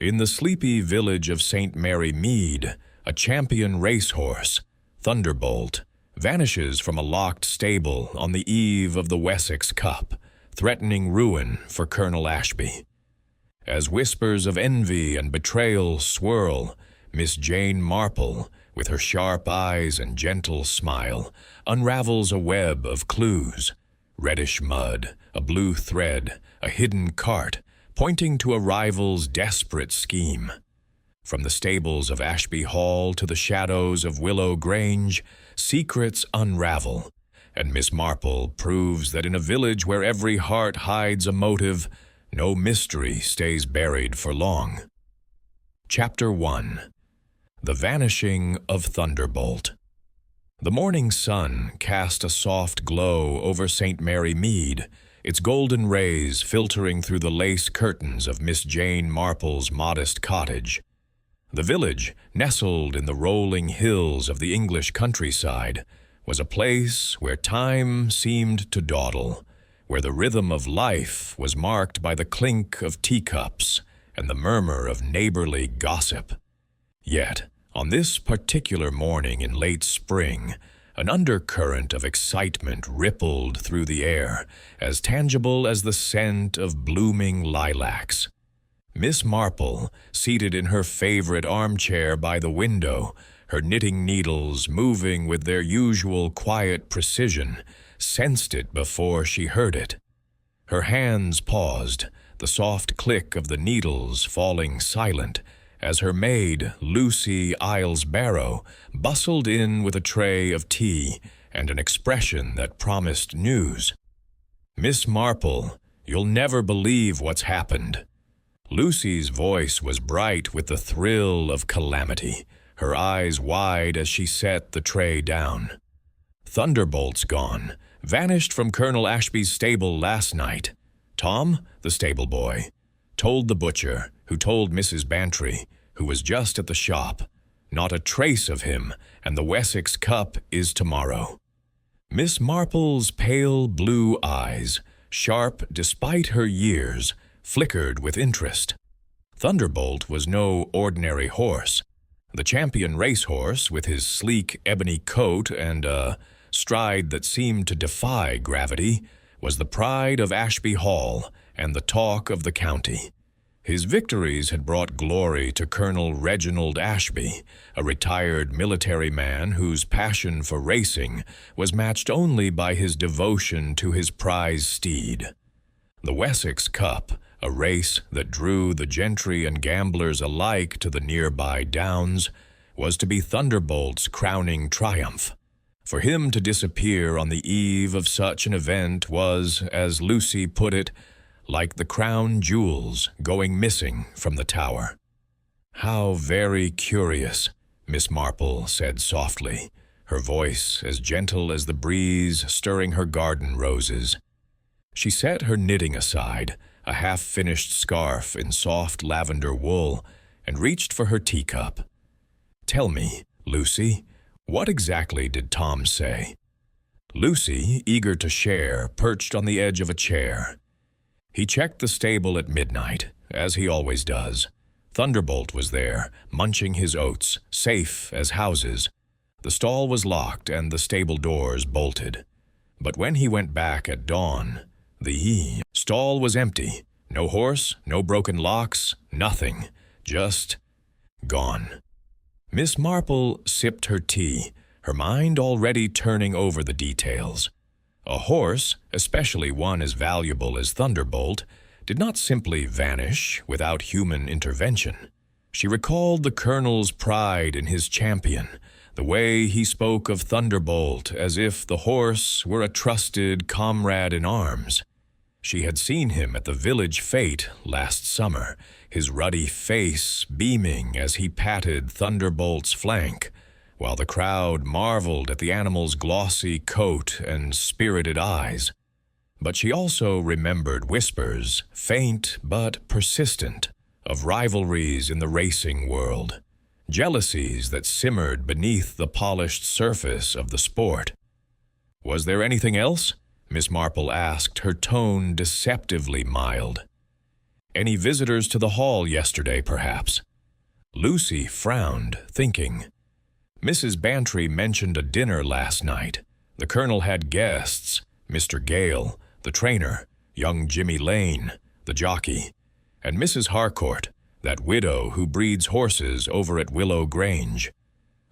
In the sleepy village of St. Mary Mead, a champion racehorse, Thunderbolt, vanishes from a locked stable on the eve of the Wessex Cup, threatening ruin for Colonel Ashby. As whispers of envy and betrayal swirl, Miss Jane Marple, with her sharp eyes and gentle smile, unravels a web of clues: reddish mud, a blue thread, a hidden cart, pointing to a rival's desperate scheme. From the stables of Ashby Hall to the shadows of Willow Grange, secrets unravel, and Miss Marple proves that in a village where every heart hides a motive, no mystery stays buried for long. Chapter 1. The Vanishing of Thunderbolt. The morning sun cast a soft glow over St. Mary Mead, its golden rays filtering through the lace curtains of Miss Jane Marple's modest cottage. The village, nestled in the rolling hills of the English countryside, was a place where time seemed to dawdle, where the rhythm of life was marked by the clink of teacups and the murmur of neighborly gossip. Yet, on this particular morning in late spring, an undercurrent of excitement rippled through the air, as tangible as the scent of blooming lilacs. Miss Marple, seated in her favorite armchair by the window, her knitting needles moving with their usual quiet precision, sensed it before she heard it. Her hands paused, the soft click of the needles falling silent, as her maid, Lucy Barrow, bustled in with a tray of tea and an expression that promised news. "Miss Marple, you'll never believe what's happened." Lucy's voice was bright with the thrill of calamity, her eyes wide as she set the tray down. "Thunderbolt's gone, vanished from Colonel Ashby's stable last night. Tom, the stable boy, told the butcher, who told Mrs. Bantry, who was just at the shop. Not a trace of him, and the Wessex Cup is tomorrow." Miss Marple's pale blue eyes, sharp despite her years, flickered with interest. Thunderbolt was no ordinary horse. The champion racehorse, with his sleek ebony coat and a stride that seemed to defy gravity, was the pride of Ashby Hall and the talk of the county. His victories had brought glory to Colonel Reginald Ashby, a retired military man whose passion for racing was matched only by his devotion to his prize steed. The Wessex Cup, a race that drew the gentry and gamblers alike to the nearby downs, was to be Thunderbolt's crowning triumph. For him to disappear on the eve of such an event was, as Lucy put it, like the crown jewels going missing from the tower. "How very curious," Miss Marple said softly, her voice as gentle as the breeze stirring her garden roses. She set her knitting aside, a half-finished scarf in soft lavender wool, and reached for her teacup. "Tell me, Lucy, what exactly did Tom say?" Lucy, eager to share, perched on the edge of a chair. "He checked the stable at midnight, as he always does. Thunderbolt was there, munching his oats, safe as houses. The stall was locked and the stable doors bolted. But when he went back at dawn, the stall was empty. No horse, no broken locks, nothing. Just gone." Miss Marple sipped her tea, her mind already turning over the details. A horse, especially one as valuable as Thunderbolt, did not simply vanish without human intervention. She recalled the Colonel's pride in his champion, the way he spoke of Thunderbolt as if the horse were a trusted comrade in arms. She had seen him at the village fete last summer, his ruddy face beaming as he patted Thunderbolt's flank, while the crowd marveled at the animal's glossy coat and spirited eyes. But she also remembered whispers, faint but persistent, of rivalries in the racing world, jealousies that simmered beneath the polished surface of the sport. "Was there anything else?" Miss Marple asked, her tone deceptively mild. Any visitors to the hall yesterday, perhaps? Lucy frowned, thinking. Mrs. Bantry mentioned a dinner last night. The colonel had guests, Mr. Gale, the trainer, young Jimmy Lane, the jockey, and Mrs. Harcourt, that widow who breeds horses over at Willow Grange.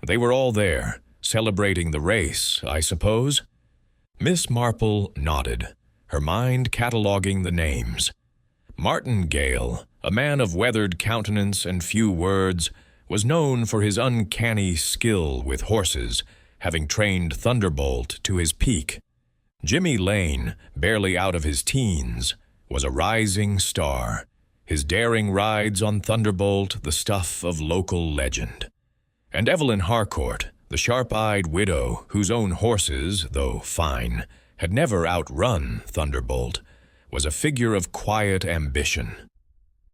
They were all there, celebrating the race, I suppose? Miss Marple nodded, her mind cataloguing the names. Martin Gale, a man of weathered countenance and few words, was known for his uncanny skill with horses, having trained Thunderbolt to his peak. Jimmy Lane, barely out of his teens, was a rising star, his daring rides on Thunderbolt the stuff of local legend. And Evelyn Harcourt, the sharp-eyed widow whose own horses, though fine, had never outrun Thunderbolt, was a figure of quiet ambition.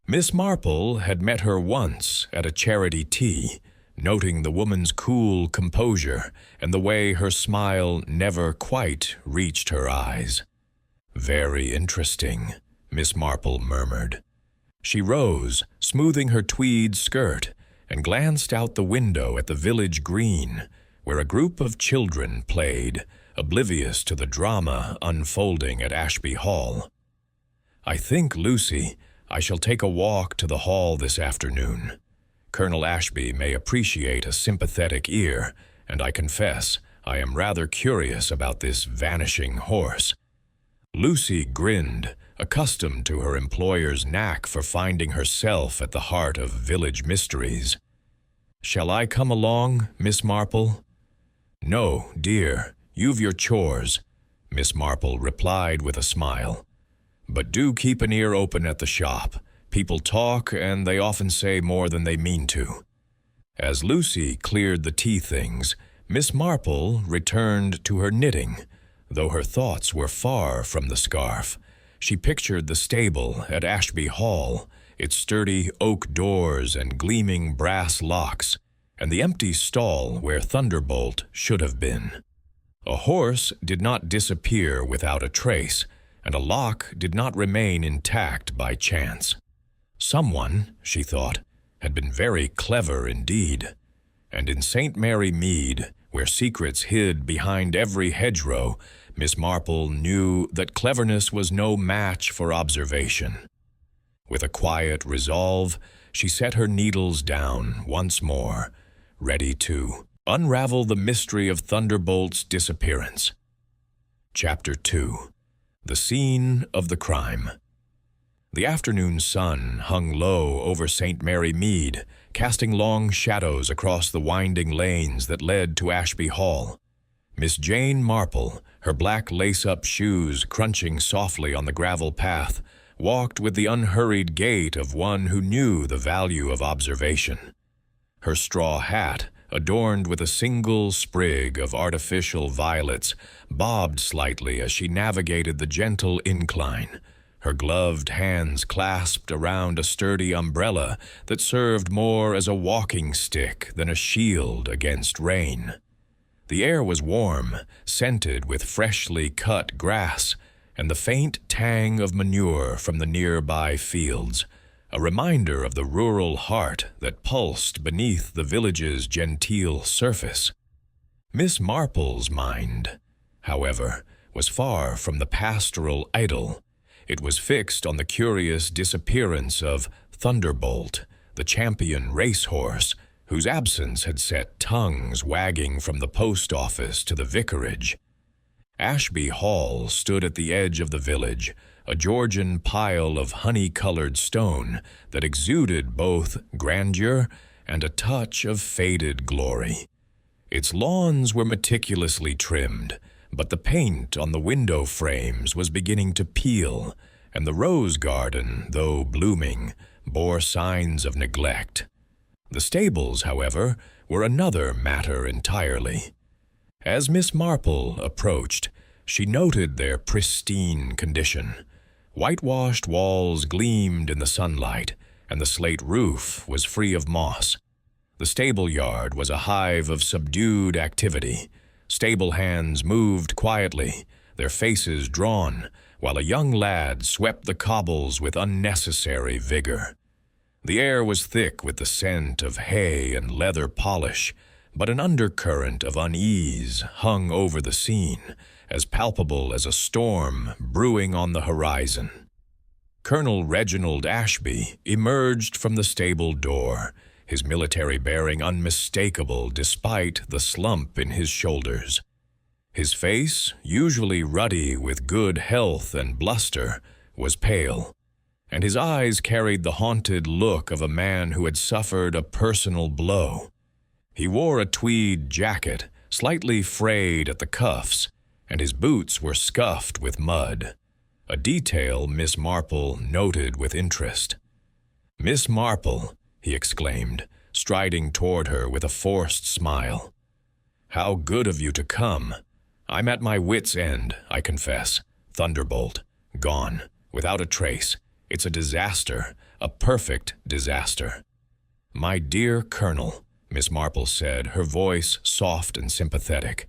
Miss Marple had met her once at a charity tea, noting the woman's cool composure and the way her smile never quite reached her eyes. "Very interesting," Miss Marple murmured. She rose, smoothing her tweed skirt, and glanced out the window at the village green, where a group of children played, oblivious to the drama unfolding at Ashby Hall. "I think, Lucy, I shall take a walk to the hall this afternoon. Colonel Ashby may appreciate a sympathetic ear, and I confess I am rather curious about this vanishing horse." Lucy grinned, accustomed to her employer's knack for finding herself at the heart of village mysteries. "Shall I come along, Miss Marple?" "No, dear, you've your chores," Miss Marple replied with a smile. "But do keep an ear open at the shop. People talk, and they often say more than they mean to." As Lucy cleared the tea things, Miss Marple returned to her knitting, though her thoughts were far from the scarf. She pictured the stable at Ashby Hall, its sturdy oak doors and gleaming brass locks, and the empty stall where Thunderbolt should have been. A horse did not disappear without a trace, and a lock did not remain intact by chance. Someone, she thought, had been very clever indeed. And in St. Mary Mead, where secrets hid behind every hedgerow, Miss Marple knew that cleverness was no match for observation. With a quiet resolve, she set her needles down once more, ready to unravel the mystery of Thunderbolt's disappearance. Chapter 2. The Scene of the Crime. The afternoon sun hung low over St. Mary Mead, casting long shadows across the winding lanes that led to Ashby Hall. Miss Jane Marple, her black lace-up shoes crunching softly on the gravel path, walked with the unhurried gait of one who knew the value of observation. Her straw hat, adorned with a single sprig of artificial violets, bobbed slightly as she navigated the gentle incline, her gloved hands clasped around a sturdy umbrella that served more as a walking stick than a shield against rain. The air was warm, scented with freshly cut grass, and the faint tang of manure from the nearby fields, a reminder of the rural heart that pulsed beneath the village's genteel surface. Miss Marple's mind, however, was far from the pastoral idyll. It was fixed on the curious disappearance of Thunderbolt, the champion racehorse, whose absence had set tongues wagging from the post office to the vicarage. Ashby Hall stood at the edge of the village, a Georgian pile of honey-colored stone that exuded both grandeur and a touch of faded glory. Its lawns were meticulously trimmed, but the paint on the window frames was beginning to peel, and the rose garden, though blooming, bore signs of neglect. The stables, however, were another matter entirely. As Miss Marple approached, she noted their pristine condition. Whitewashed walls gleamed in the sunlight, and the slate roof was free of moss. The stable yard was a hive of subdued activity. Stable hands moved quietly, their faces drawn, while a young lad swept the cobbles with unnecessary vigor. The air was thick with the scent of hay and leather polish, but an undercurrent of unease hung over the scene, as palpable as a storm brewing on the horizon. Colonel Reginald Ashby emerged from the stable door, his military bearing unmistakable despite the slump in his shoulders. His face, usually ruddy with good health and bluster, was pale, and his eyes carried the haunted look of a man who had suffered a personal blow. He wore a tweed jacket, slightly frayed at the cuffs, and his boots were scuffed with mud, a detail Miss Marple noted with interest. "Miss Marple," he exclaimed, striding toward her with a forced smile. "How good of you to come. I'm at my wit's end, I confess. Thunderbolt. Gone. Without a trace. It's a disaster. A perfect disaster." "My dear Colonel," Miss Marple said, her voice soft and sympathetic.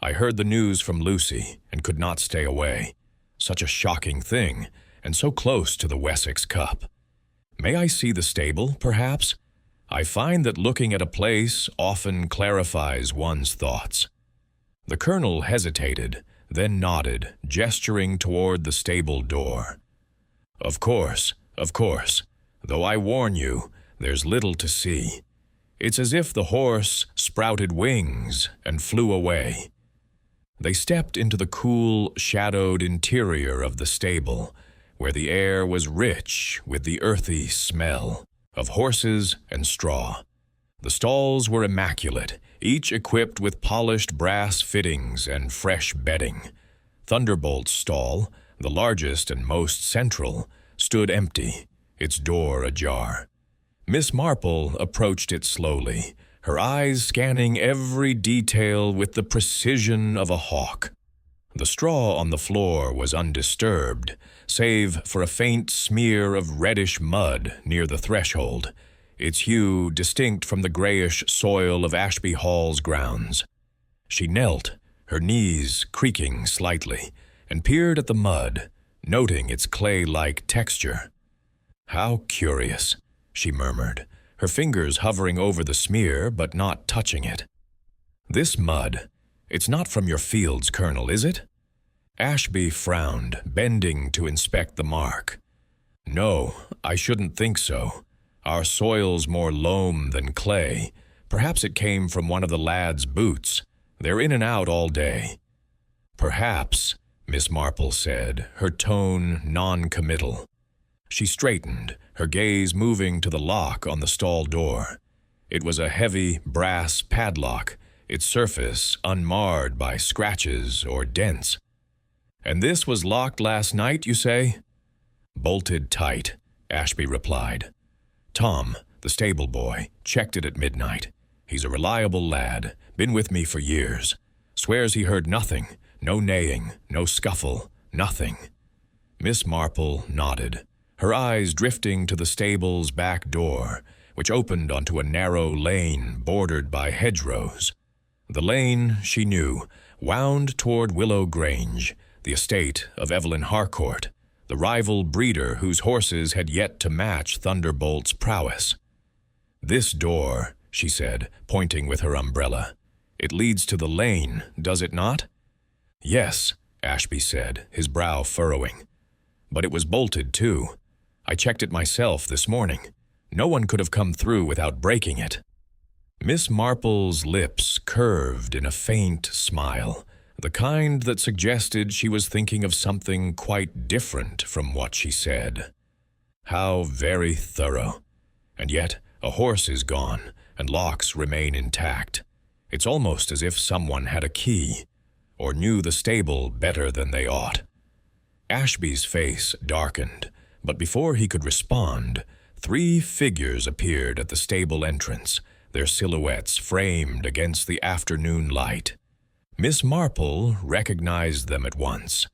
"I heard the news from Lucy and could not stay away. Such a shocking thing, and so close to the Wessex Cup. May I see the stable, perhaps? I find that looking at a place often clarifies one's thoughts." The colonel hesitated, then nodded, gesturing toward the stable door. Of course, though I warn you, there's little to see. It's as if the horse sprouted wings and flew away." They stepped into the cool, shadowed interior of the stable, where the air was rich with the earthy smell of horses and straw. The stalls were immaculate, each equipped with polished brass fittings and fresh bedding. Thunderbolt's stall, the largest and most central, stood empty, its door ajar. Miss Marple approached it slowly, her eyes scanning every detail with the precision of a hawk. The straw on the floor was undisturbed, save for a faint smear of reddish mud near the threshold, its hue distinct from the grayish soil of Ashby Hall's grounds. She knelt, her knees creaking slightly, and peered at the mud, noting its clay-like texture. "How curious," she murmured, her fingers hovering over the smear but not touching it. "This mud, it's not from your fields, Colonel, is it?" Ashby frowned, bending to inspect the mark. "No, I shouldn't think so. Our soil's more loam than clay. Perhaps it came from one of the lad's boots. They're in and out all day." "Perhaps," Miss Marple said, her tone non-committal. She straightened, her gaze moving to the lock on the stall door. It was a heavy brass padlock, its surface unmarred by scratches or dents. "And this was locked last night, you say?" "Bolted tight," Ashby replied. "Tom, the stable boy, checked it at midnight. He's a reliable lad, been with me for years. Swears he heard nothing, no neighing, no scuffle, nothing." Miss Marple nodded, her eyes drifting to the stable's back door, which opened onto a narrow lane bordered by hedgerows. The lane, she knew, wound toward Willow Grange, the estate of Evelyn Harcourt, the rival breeder whose horses had yet to match Thunderbolt's prowess. "This door," she said, pointing with her umbrella. "It leads to the lane, does it not?" "Yes," Ashby said, his brow furrowing. "But it was bolted, too. I checked it myself this morning. No one could have come through without breaking it." Miss Marple's lips curved in a faint smile, the kind that suggested she was thinking of something quite different from what she said. How very thorough. And yet a horse is gone, and locks remain intact. It's almost as if someone had a key, or knew the stable better than they ought. Ashby's face darkened, but before he could respond, 3 figures appeared at the stable entrance, their silhouettes framed against the afternoon light. Miss Marple recognized them at once.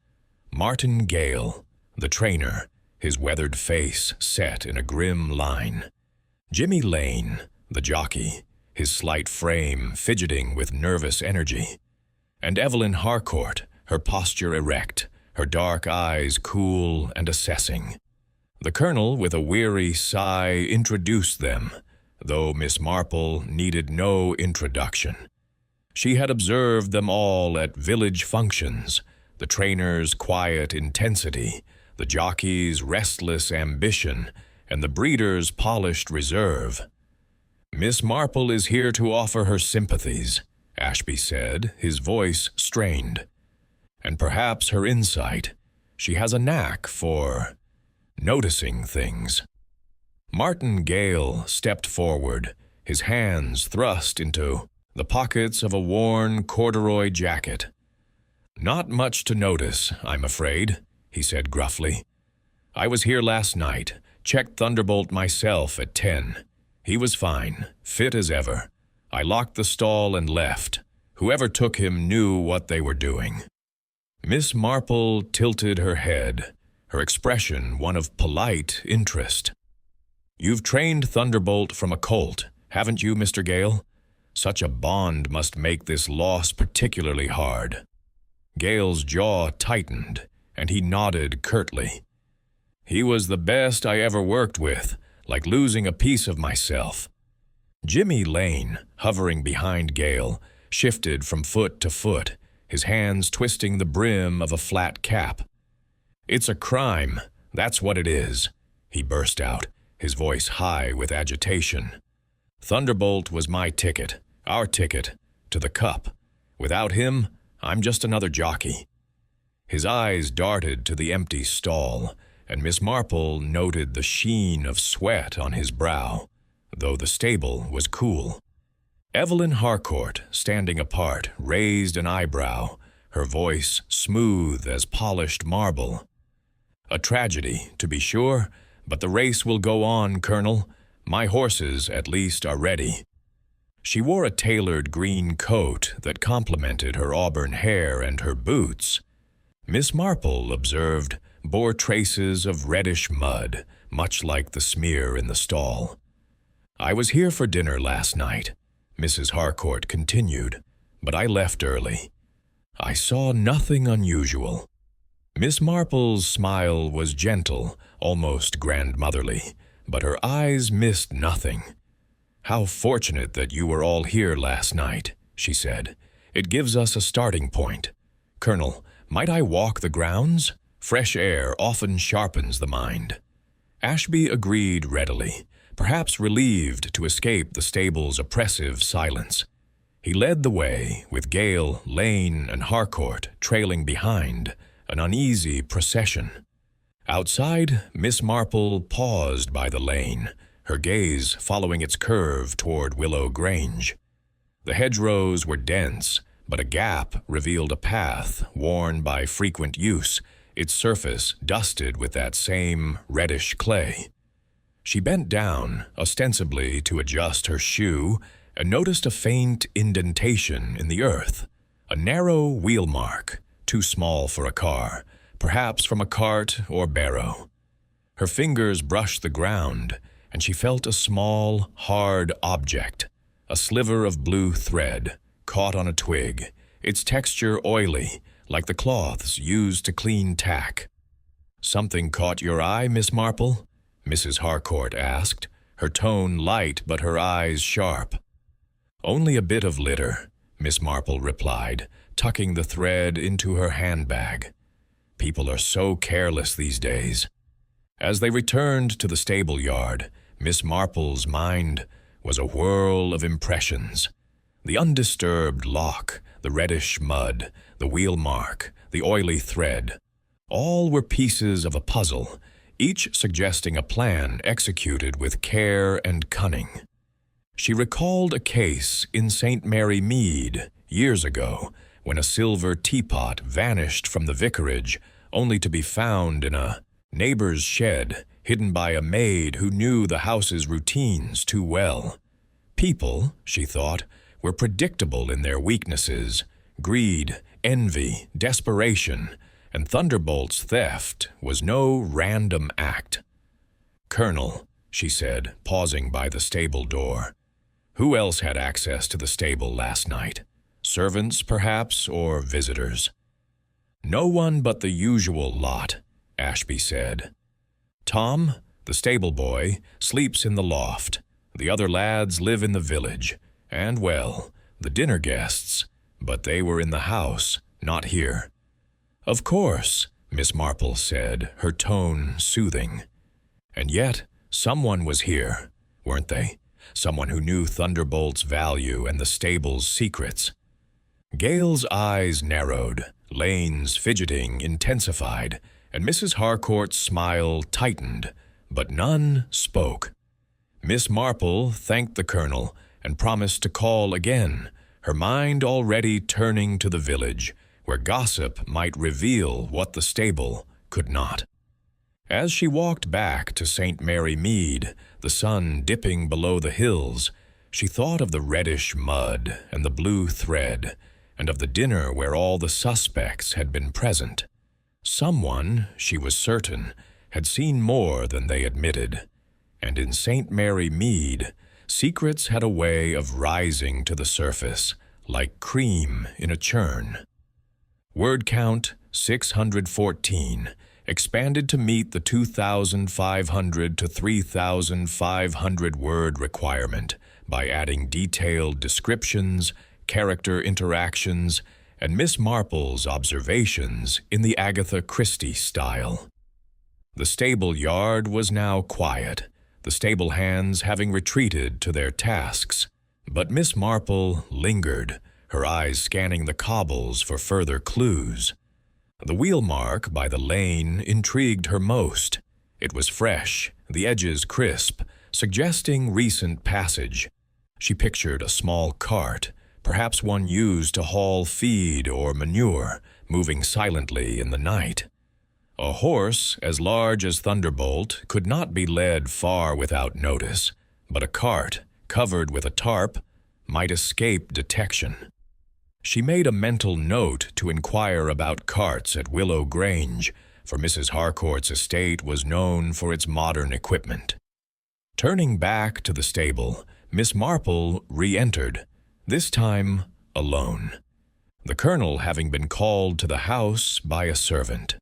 Martin Gale, the trainer, his weathered face set in a grim line. Jimmy Lane, the jockey, his slight frame fidgeting with nervous energy. And Evelyn Harcourt, her posture erect, her dark eyes cool and assessing. The colonel, with a weary sigh, introduced them, though Miss Marple needed no introduction. She had observed them all at village functions, the trainer's quiet intensity, the jockey's restless ambition, and the breeder's polished reserve. "Miss Marple is here to offer her sympathies," Ashby said, his voice strained. "And perhaps her insight. She has a knack for noticing things." Martin Gale stepped forward, his hands thrust into the pockets of a worn corduroy jacket. "Not much to notice, I'm afraid," he said gruffly. "I was here last night, checked Thunderbolt myself at 10. He was fine, fit as ever. I locked the stall and left. Whoever took him knew what they were doing." Miss Marple tilted her head, her expression one of polite interest. "You've trained Thunderbolt from a colt, haven't you, Mr. Gale? Such a bond must make this loss particularly hard." Gale's jaw tightened, and he nodded curtly. "He was the best I ever worked with, like losing a piece of myself." Jimmy Lane, hovering behind Gale, shifted from foot to foot, his hands twisting the brim of a flat cap. "It's a crime, that's what it is," he burst out, his voice high with agitation. "Thunderbolt was my ticket, our ticket, to the cup. Without him, I'm just another jockey." His eyes darted to the empty stall, and Miss Marple noted the sheen of sweat on his brow, though the stable was cool. Evelyn Harcourt, standing apart, raised an eyebrow, her voice smooth as polished marble. "A tragedy, to be sure, but the race will go on, Colonel. My horses, at least, are ready." She wore a tailored green coat that complemented her auburn hair and her boots. Miss Marple observed, bore traces of reddish mud, much like the smear in the stall. "I was here for dinner last night," Mrs. Harcourt continued, "but I left early. I saw nothing unusual." Miss Marple's smile was gentle, almost grandmotherly, but her eyes missed nothing. "How fortunate that you were all here last night," she said. "It gives us a starting point. Colonel, might I walk the grounds? Fresh air often sharpens the mind." Ashby agreed readily, perhaps relieved to escape the stable's oppressive silence. He led the way, with Gale, Lane, and Harcourt trailing behind, an uneasy procession. Outside, Miss Marple paused by the lane, her gaze following its curve toward Willow Grange. The hedgerows were dense, but a gap revealed a path worn by frequent use, its surface dusted with that same reddish clay. She bent down, ostensibly to adjust her shoe, and noticed a faint indentation in the earth, a narrow wheel mark, too small for a car, perhaps from a cart or barrow. Her fingers brushed the ground, and she felt a small, hard object, a sliver of blue thread, caught on a twig, its texture oily, like the cloths used to clean tack. "Something caught your eye, Miss Marple?" Mrs. Harcourt asked, her tone light but her eyes sharp. "Only a bit of litter," Miss Marple replied, tucking the thread into her handbag. "People are so careless these days." As they returned to the stable yard, Miss Marple's mind was a whirl of impressions. The undisturbed lock, the reddish mud, the wheel mark, the oily thread, all were pieces of a puzzle, each suggesting a plan executed with care and cunning. She recalled a case in St. Mary Mead years ago when a silver teapot vanished from the vicarage only to be found in a neighbor's shed, hidden by a maid who knew the house's routines too well. People, she thought, were predictable in their weaknesses, greed, envy, desperation, and Thunderbolt's theft was no random act. "Colonel," she said, pausing by the stable door, "who else had access to the stable last night? Servants, perhaps, or visitors?" "No one but the usual lot," Ashby said. "Tom, the stable boy, sleeps in the loft. The other lads live in the village, and, well, the dinner guests, but they were in the house, not here." "Of course," Miss Marple said, her tone soothing. "And yet, someone was here, weren't they? Someone who knew Thunderbolt's value and the stable's secrets." Gale's eyes narrowed, Lane's fidgeting intensified, and Mrs. Harcourt's smile tightened, but none spoke. Miss Marple thanked the colonel and promised to call again, her mind already turning to the village, where gossip might reveal what the stable could not. As she walked back to St. Mary Mead, the sun dipping below the hills, she thought of the reddish mud and the blue thread, and of the dinner where all the suspects had been present. Someone, she was certain, had seen more than they admitted, and in St. Mary Mead, secrets had a way of rising to the surface, like cream in a churn. Word count 614, expanded to meet the 2,500 to 3,500 word requirement by adding detailed descriptions, character interactions, and Miss Marple's observations in the Agatha Christie style. The stable yard was now quiet, the stable hands having retreated to their tasks, but Miss Marple lingered, her eyes scanning the cobbles for further clues. The wheel mark by the lane intrigued her most. It was fresh, the edges crisp, suggesting recent passage. She pictured a small cart, perhaps one used to haul feed or manure, moving silently in the night. A horse as large as Thunderbolt could not be led far without notice, but a cart, covered with a tarp, might escape detection. She made a mental note to inquire about carts at Willow Grange, for Mrs. Harcourt's estate was known for its modern equipment. Turning back to the stable, Miss Marple re-entered, this time alone, the colonel having been called to the house by a servant.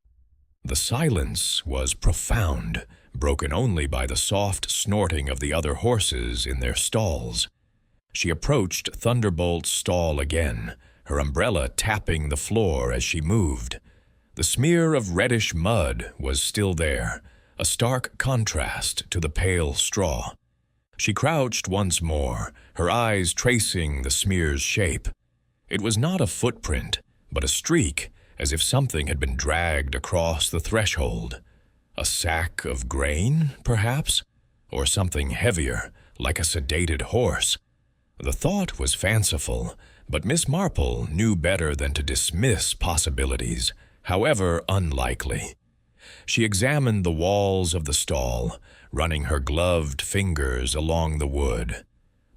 The silence was profound, broken only by the soft snorting of the other horses in their stalls. She approached Thunderbolt's stall again, her umbrella tapping the floor as she moved. The smear of reddish mud was still there, a stark contrast to the pale straw. She crouched once more, her eyes tracing the smear's shape. It was not a footprint, but a streak, as if something had been dragged across the threshold. A sack of grain, perhaps? Or something heavier, like a sedated horse. The thought was fanciful, but Miss Marple knew better than to dismiss possibilities, however unlikely. She examined the walls of the stall, running her gloved fingers along the wood.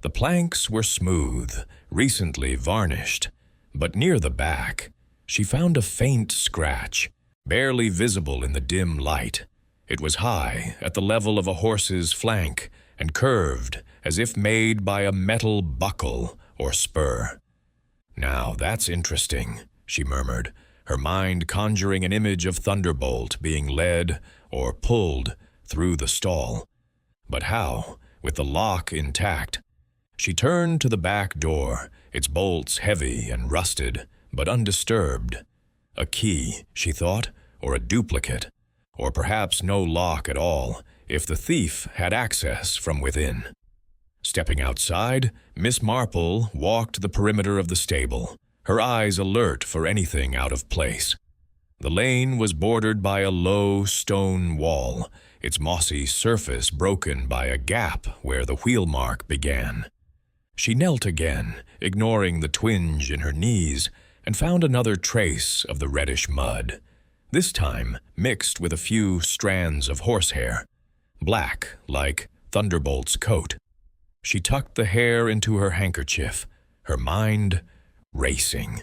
The planks were smooth, recently varnished, but near the back, she found a faint scratch, barely visible in the dim light. It was high, at the level of a horse's flank, and curved, as if made by a metal buckle or spur. "Now that's interesting," she murmured, her mind conjuring an image of Thunderbolt being led or pulled through the stall. But how, with the lock intact? She turned to the back door, its bolts heavy and rusted, but undisturbed. A key, she thought, or a duplicate, or perhaps no lock at all, if the thief had access from within. Stepping outside, Miss Marple walked the perimeter of the stable, her eyes alert for anything out of place. The lane was bordered by a low stone wall, its mossy surface broken by a gap where the wheel mark began. She knelt again, ignoring the twinge in her knees, and found another trace of the reddish mud, this time mixed with a few strands of horsehair, black like Thunderbolt's coat. She tucked the hair into her handkerchief, her mind racing.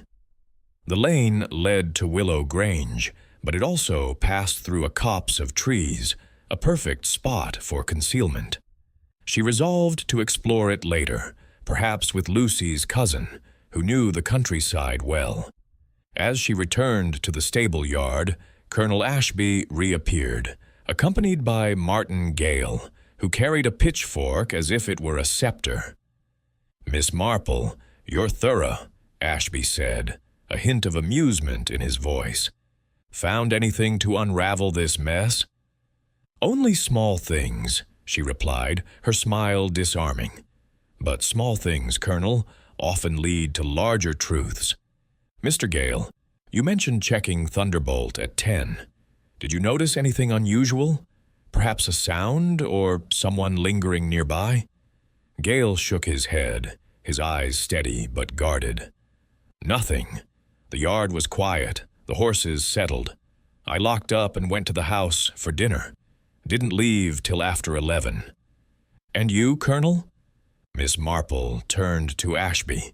The lane led to Willow Grange, but it also passed through a copse of trees, a perfect spot for concealment. She resolved to explore it later, perhaps with Lucy's cousin, who knew the countryside well. As she returned to the stable yard, Colonel Ashby reappeared, accompanied by Martin Gale, who carried a pitchfork as if it were a scepter. "Miss Marple, you're thorough," Ashby said, a hint of amusement in his voice. "Found anything to unravel this mess?" "Only small things," she replied, her smile disarming. "But small things, Colonel, often lead to larger truths. Mr. Gale, you mentioned checking Thunderbolt at 10. Did you notice anything unusual? Perhaps a sound or someone lingering nearby?" Gale shook his head, his eyes steady but guarded. "Nothing. The yard was quiet, the horses settled. I locked up and went to the house for dinner. Didn't leave till after 11. "And you, Colonel?" Miss Marple turned to Ashby.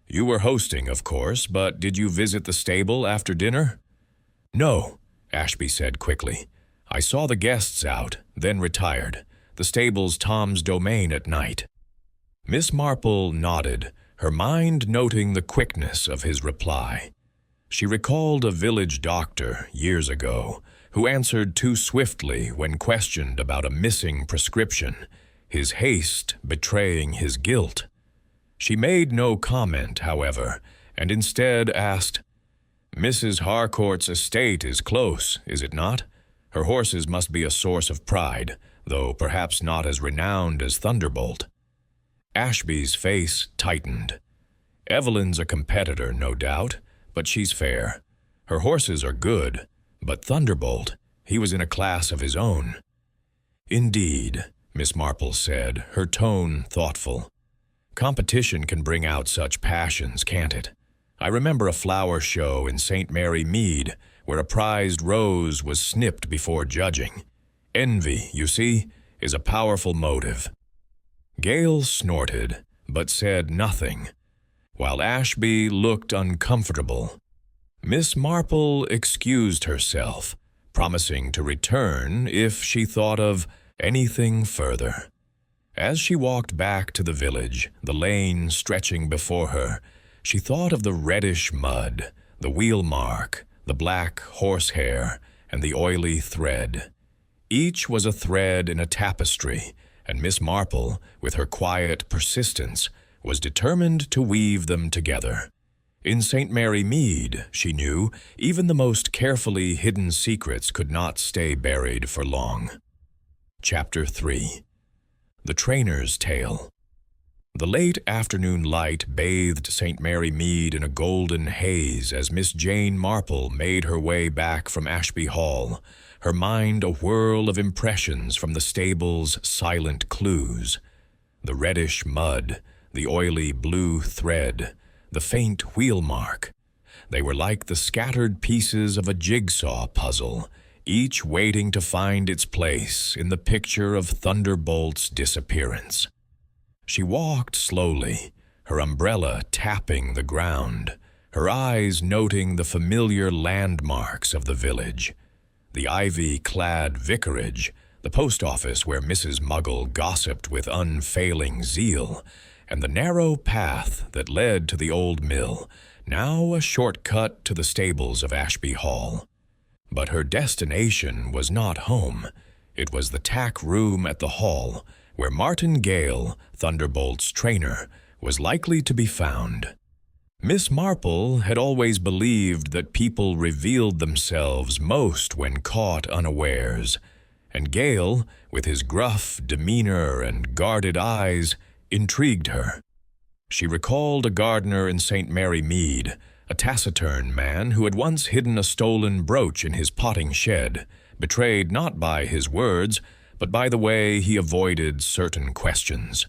"You were hosting, of course, but did you visit the stable after dinner?" "No," Ashby said quickly. "I saw the guests out, then retired. The stable's Tom's domain at night." Miss Marple nodded, her mind noting the quickness of his reply. She recalled a village doctor years ago who answered too swiftly when questioned about a missing prescription, his haste betraying his guilt. She made no comment, however, and instead asked, "Mrs. Harcourt's estate is close, is it not? Her horses must be a source of pride, though perhaps not as renowned as Thunderbolt." Ashby's face tightened. "Evelyn's a competitor, no doubt, but she's fair. Her horses are good, but Thunderbolt, he was in a class of his own." "Indeed," Miss Marple said, her tone thoughtful. "Competition can bring out such passions, can't it? I remember a flower show in St. Mary, Mead, where a prized rose was snipped before judging. Envy, you see, is a powerful motive." Gale snorted, but said nothing, while Ashby looked uncomfortable. Miss Marple excused herself, promising to return if she thought of anything further. As she walked back to the village, the lane stretching before her, she thought of the reddish mud, the wheel mark, the black horsehair, and the oily thread. Each was a thread in a tapestry, and Miss Marple, with her quiet persistence, was determined to weave them together. In St. Mary Mead, she knew, even the most carefully hidden secrets could not stay buried for long. Chapter 3. The Trainer's Tale. The late afternoon light bathed St. Mary Mead in a golden haze as Miss Jane Marple made her way back from Ashby Hall, her mind a whirl of impressions from the stable's silent clues. The reddish mud, the oily blue thread, the faint wheel mark. They were like the scattered pieces of a jigsaw puzzle, each waiting to find its place in the picture of Thunderbolt's disappearance. She walked slowly, her umbrella tapping the ground, her eyes noting the familiar landmarks of the village. The ivy-clad vicarage, the post office where Mrs. Muggle gossiped with unfailing zeal, and the narrow path that led to the old mill, now a shortcut to the stables of Ashby Hall. But her destination was not home. It was the tack room at the hall, where Martin Gale, Thunderbolt's trainer, was likely to be found. Miss Marple had always believed that people revealed themselves most when caught unawares, and Gale, with his gruff demeanor and guarded eyes, intrigued her. She recalled a gardener in St. Mary Mead, a taciturn man who had once hidden a stolen brooch in his potting shed, betrayed not by his words, but by the way he avoided certain questions.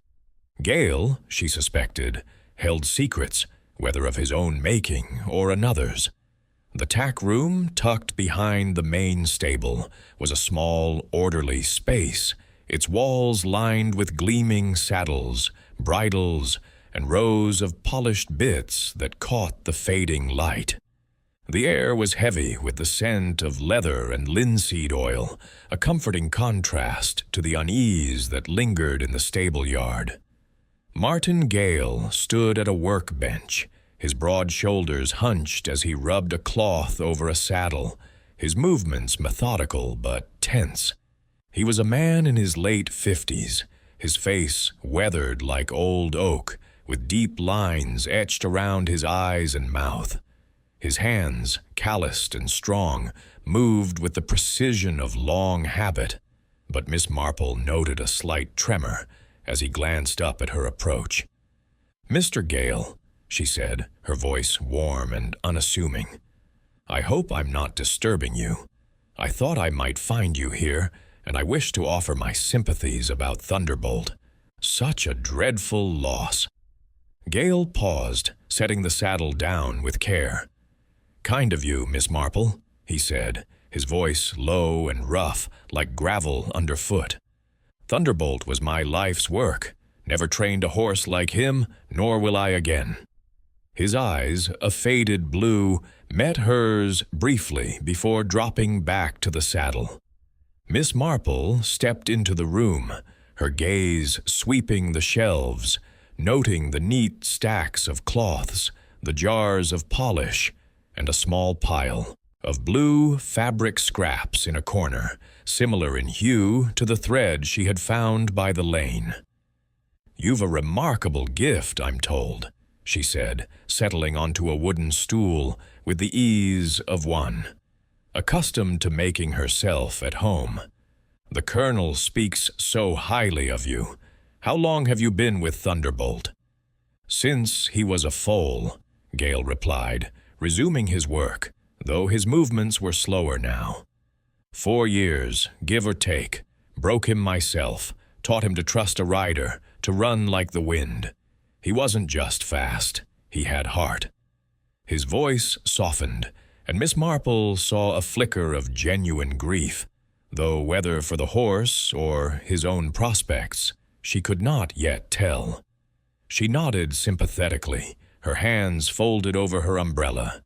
Gale, she suspected, held secrets, whether of his own making or another's. The tack room, tucked behind the main stable, was a small, orderly space, its walls lined with gleaming saddles, bridles, and rows of polished bits that caught the fading light. The air was heavy with the scent of leather and linseed oil, a comforting contrast to the unease that lingered in the stable yard. Martin Gale stood at a workbench, his broad shoulders hunched as he rubbed a cloth over a saddle, his movements methodical but tense. He was a man in his late 50s, his face weathered like old oak, with deep lines etched around his eyes and mouth. His hands, calloused and strong, moved with the precision of long habit, but Miss Marple noted a slight tremor as he glanced up at her approach. "Mr. Gale," she said, her voice warm and unassuming, "I hope I'm not disturbing you. I thought I might find you here, and I wish to offer my sympathies about Thunderbolt. Such a dreadful loss." Gale paused, setting the saddle down with care. "Kind of you, Miss Marple," he said, his voice low and rough, like gravel underfoot. "Thunderbolt was my life's work. Never trained a horse like him, nor will I again." His eyes, a faded blue, met hers briefly before dropping back to the saddle. Miss Marple stepped into the room, her gaze sweeping the shelves, noting the neat stacks of cloths, the jars of polish, and a small pile of blue fabric scraps in a corner, similar in hue to the thread she had found by the lane. "You've a remarkable gift, I'm told," she said, settling onto a wooden stool with the ease of one, accustomed to making herself at home. "The Colonel speaks so highly of you. How long have you been with Thunderbolt?" "Since he was a foal," Gale replied, resuming his work, though his movements were slower now. 4 years, give or take. Broke him myself, taught him to trust a rider, to run like the wind. He wasn't just fast, he had heart." His voice softened, and Miss Marple saw a flicker of genuine grief, though whether for the horse or his own prospects, she could not yet tell. She nodded sympathetically, her hands folded over her umbrella.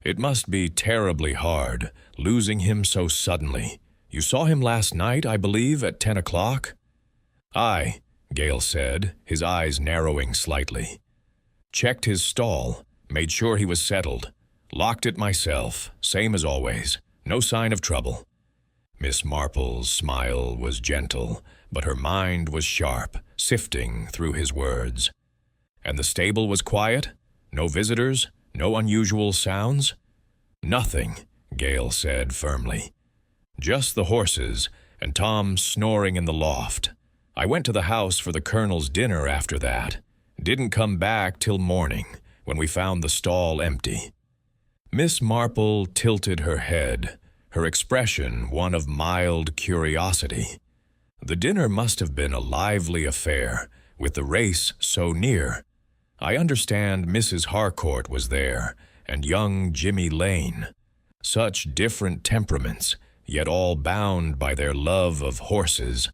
"It must be terribly hard, losing him so suddenly. You saw him last night, I believe, at 10 o'clock?" "Aye," Gale said, his eyes narrowing slightly. "Checked his stall, made sure he was settled. Locked it myself, same as always. No sign of trouble." Miss Marple's smile was gentle, but her mind was sharp, sifting through his words. "And the stable was quiet? No visitors? No unusual sounds?" "Nothing," Gale said firmly. "Just the horses, and Tom snoring in the loft. I went to the house for the Colonel's dinner after that. Didn't come back till morning, when we found the stall empty." Miss Marple tilted her head, her expression one of mild curiosity. "The dinner must have been a lively affair, with the race so near. I understand Mrs. Harcourt was there, and young Jimmy Lane. Such different temperaments, yet all bound by their love of horses."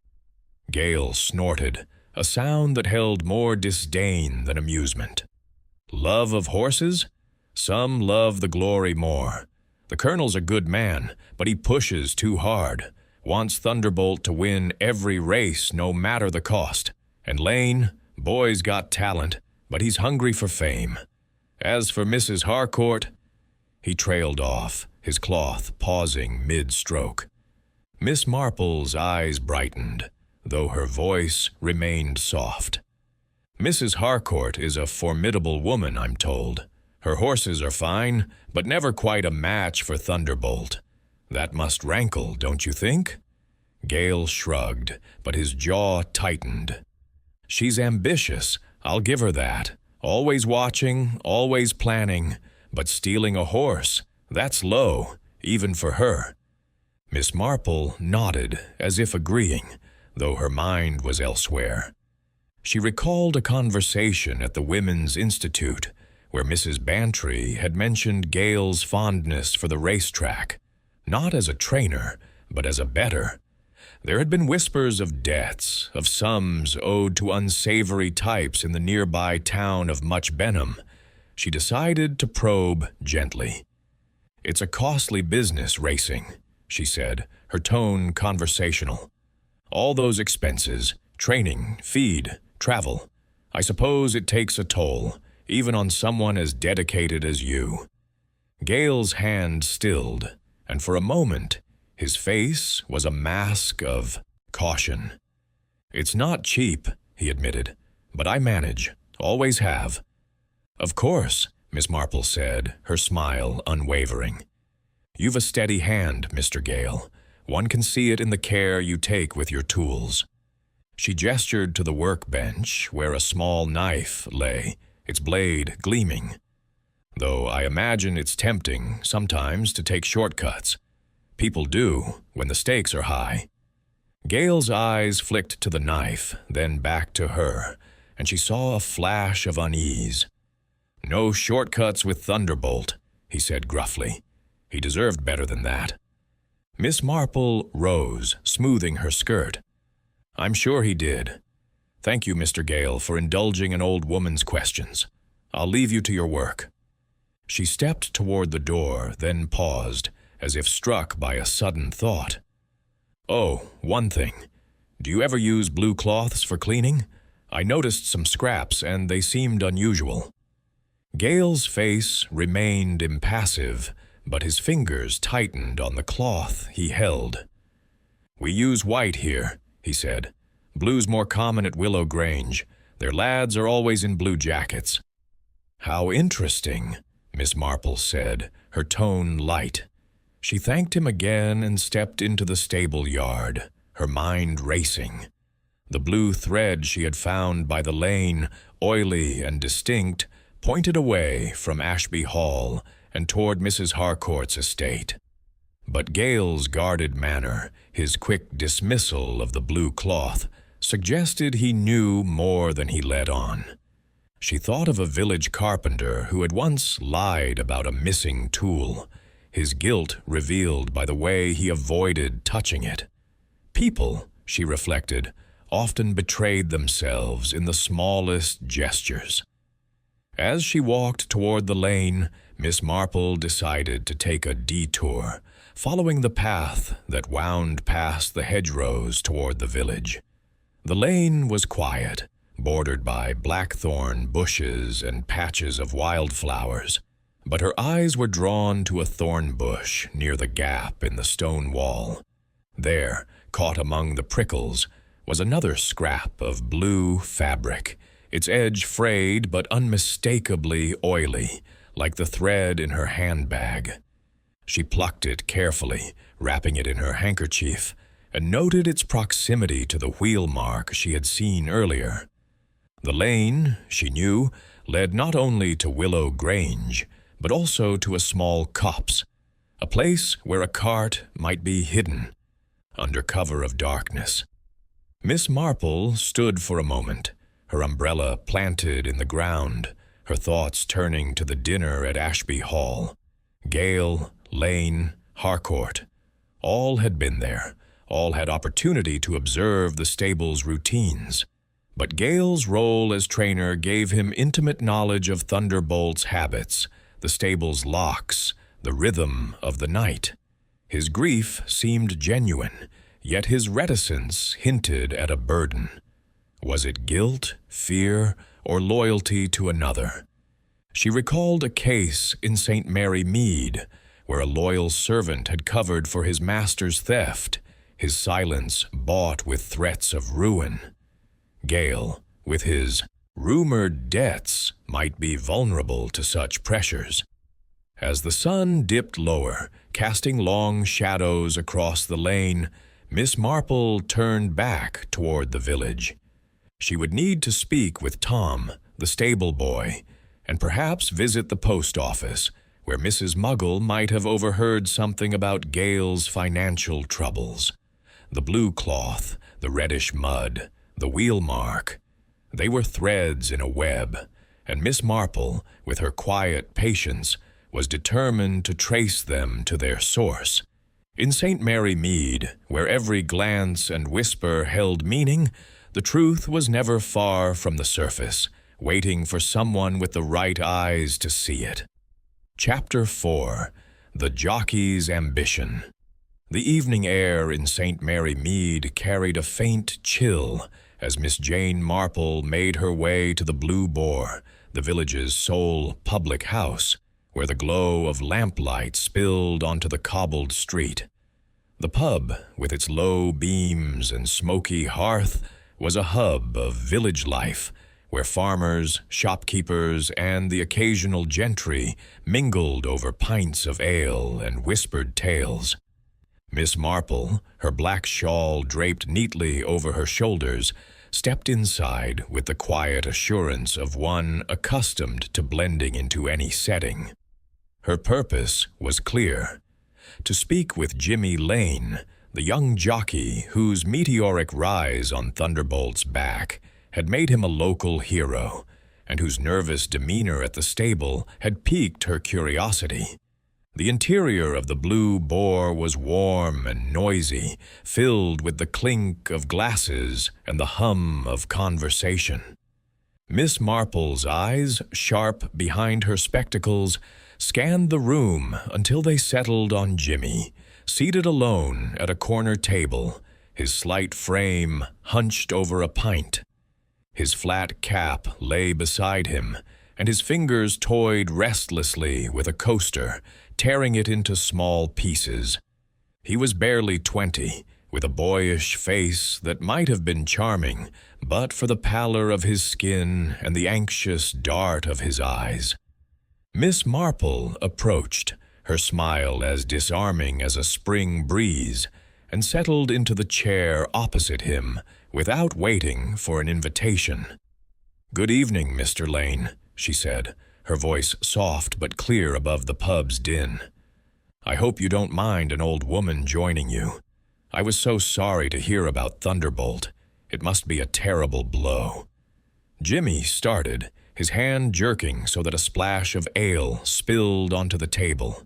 Gale snorted, a sound that held more disdain than amusement. "Love of horses? Some love the glory more. The Colonel's a good man, but he pushes too hard. Wants Thunderbolt to win every race, no matter the cost. And Lane, boy's got talent, but he's hungry for fame. As for Mrs. Harcourt—" He trailed off, his cloth pausing mid-stroke. Miss Marple's eyes brightened, though her voice remained soft. "Mrs. Harcourt is a formidable woman, I'm told. Her horses are fine, but never quite a match for Thunderbolt. That must rankle, don't you think?" Gale shrugged, but his jaw tightened. "She's ambitious, I'll give her that. Always watching, always planning, but stealing a horse, that's low, even for her." Miss Marple nodded, as if agreeing, though her mind was elsewhere. She recalled a conversation at the Women's Institute, where Mrs. Bantry had mentioned Gale's fondness for the racetrack, not as a trainer, but as a bettor. There had been whispers of debts, of sums owed to unsavory types in the nearby town of Much Benham. She decided to probe gently. "It's a costly business, racing," she said, her tone conversational. "All those expenses, training, feed, travel. I suppose it takes a toll. even on someone as dedicated as you." Gale's hand stilled, and for a moment, his face was a mask of caution. "It's not cheap," he admitted, "but I manage, always have." "Of course," Miss Marple said, her smile unwavering. "You've a steady hand, Mr. Gale. One can see it in the care you take with your tools." She gestured to the workbench where a small knife lay, its blade gleaming. "Though I imagine it's tempting, sometimes, to take shortcuts. People do, when the stakes are high." Gale's eyes flicked to the knife, then back to her, and she saw a flash of unease. "No shortcuts with Thunderbolt," he said gruffly. He deserved better than that. Miss Marple rose, smoothing her skirt. "I'm sure he did. Thank you, Mr. Gale, for indulging an old woman's questions. I'll leave you to your work." She stepped toward the door, then paused, as if struck by a sudden thought. "Oh, one thing. Do you ever use blue cloths for cleaning? I noticed some scraps, and they seemed unusual." Gale's face remained impassive, but his fingers tightened on the cloth he held. "We use white here," he said. "Blue's more common at Willow Grange. Their lads are always in blue jackets." "How interesting," Miss Marple said, her tone light. She thanked him again and stepped into the stable yard, her mind racing. The blue thread she had found by the lane, oily and distinct, pointed away from Ashby Hall and toward Mrs. Harcourt's estate. But Gale's guarded manner, his quick dismissal of the blue cloth, suggested he knew more than he let on. She thought of a village carpenter who had once lied about a missing tool, his guilt revealed by the way he avoided touching it. People, she reflected, often betrayed themselves in the smallest gestures. As she walked toward the lane, Miss Marple decided to take a detour, following the path that wound past the hedgerows toward the village. The lane was quiet, bordered by blackthorn bushes and patches of wildflowers, but her eyes were drawn to a thorn bush near the gap in the stone wall. There, caught among the prickles, was another scrap of blue fabric, its edge frayed but unmistakably oily, like the thread in her handbag. She plucked it carefully, wrapping it in her handkerchief, and noted its proximity to the wheel mark she had seen earlier. The lane, she knew, led not only to Willow Grange, but also to a small copse, a place where a cart might be hidden, under cover of darkness. Miss Marple stood for a moment, her umbrella planted in the ground, her thoughts turning to the dinner at Ashby Hall. Gale, Lane, Harcourt, all had been there, all had opportunity to observe the stable's routines. But Gale's role as trainer gave him intimate knowledge of Thunderbolt's habits, the stable's locks, the rhythm of the night. His grief seemed genuine, yet his reticence hinted at a burden. Was it guilt, fear, or loyalty to another? She recalled a case in St. Mary Mead, where a loyal servant had covered for his master's theft, his silence bought with threats of ruin. Gale, with his rumored debts, might be vulnerable to such pressures. As the sun dipped lower, casting long shadows across the lane, Miss Marple turned back toward the village. She would need to speak with Tom, the stable boy, and perhaps visit the post office, where Mrs. Muggle might have overheard something about Gale's financial troubles. The blue cloth, the reddish mud, the wheel mark, they were threads in a web, and Miss Marple, with her quiet patience, was determined to trace them to their source. In St. Mary Mead, where every glance and whisper held meaning, the truth was never far from the surface, waiting for someone with the right eyes to see it. Chapter 4. The Jockey's Ambition. The evening air in St. Mary Mead carried a faint chill as Miss Jane Marple made her way to the Blue Boar, the village's sole public house, where the glow of lamplight spilled onto the cobbled street. The pub, with its low beams and smoky hearth, was a hub of village life, where farmers, shopkeepers, and the occasional gentry mingled over pints of ale and whispered tales. Miss Marple, her black shawl draped neatly over her shoulders, stepped inside with the quiet assurance of one accustomed to blending into any setting. Her purpose was clear: to speak with Jimmy Lane, the young jockey whose meteoric rise on Thunderbolt's back had made him a local hero, and whose nervous demeanor at the stable had piqued her curiosity. The interior of the Blue Boar was warm and noisy, filled with the clink of glasses and the hum of conversation. Miss Marple's eyes, sharp behind her spectacles, scanned the room until they settled on Jimmy, seated alone at a corner table, his slight frame hunched over a pint. His flat cap lay beside him, and his fingers toyed restlessly with a coaster, tearing it into small pieces. He was barely 20, with a boyish face that might have been charming, but for the pallor of his skin and the anxious dart of his eyes. Miss Marple approached, her smile as disarming as a spring breeze, and settled into the chair opposite him without waiting for an invitation. "Good evening, Mr. Lane," she said, her voice soft but clear above the pub's din. "I hope you don't mind an old woman joining you. I was so sorry to hear about Thunderbolt. It must be a terrible blow." Jimmy started, his hand jerking so that a splash of ale spilled onto the table.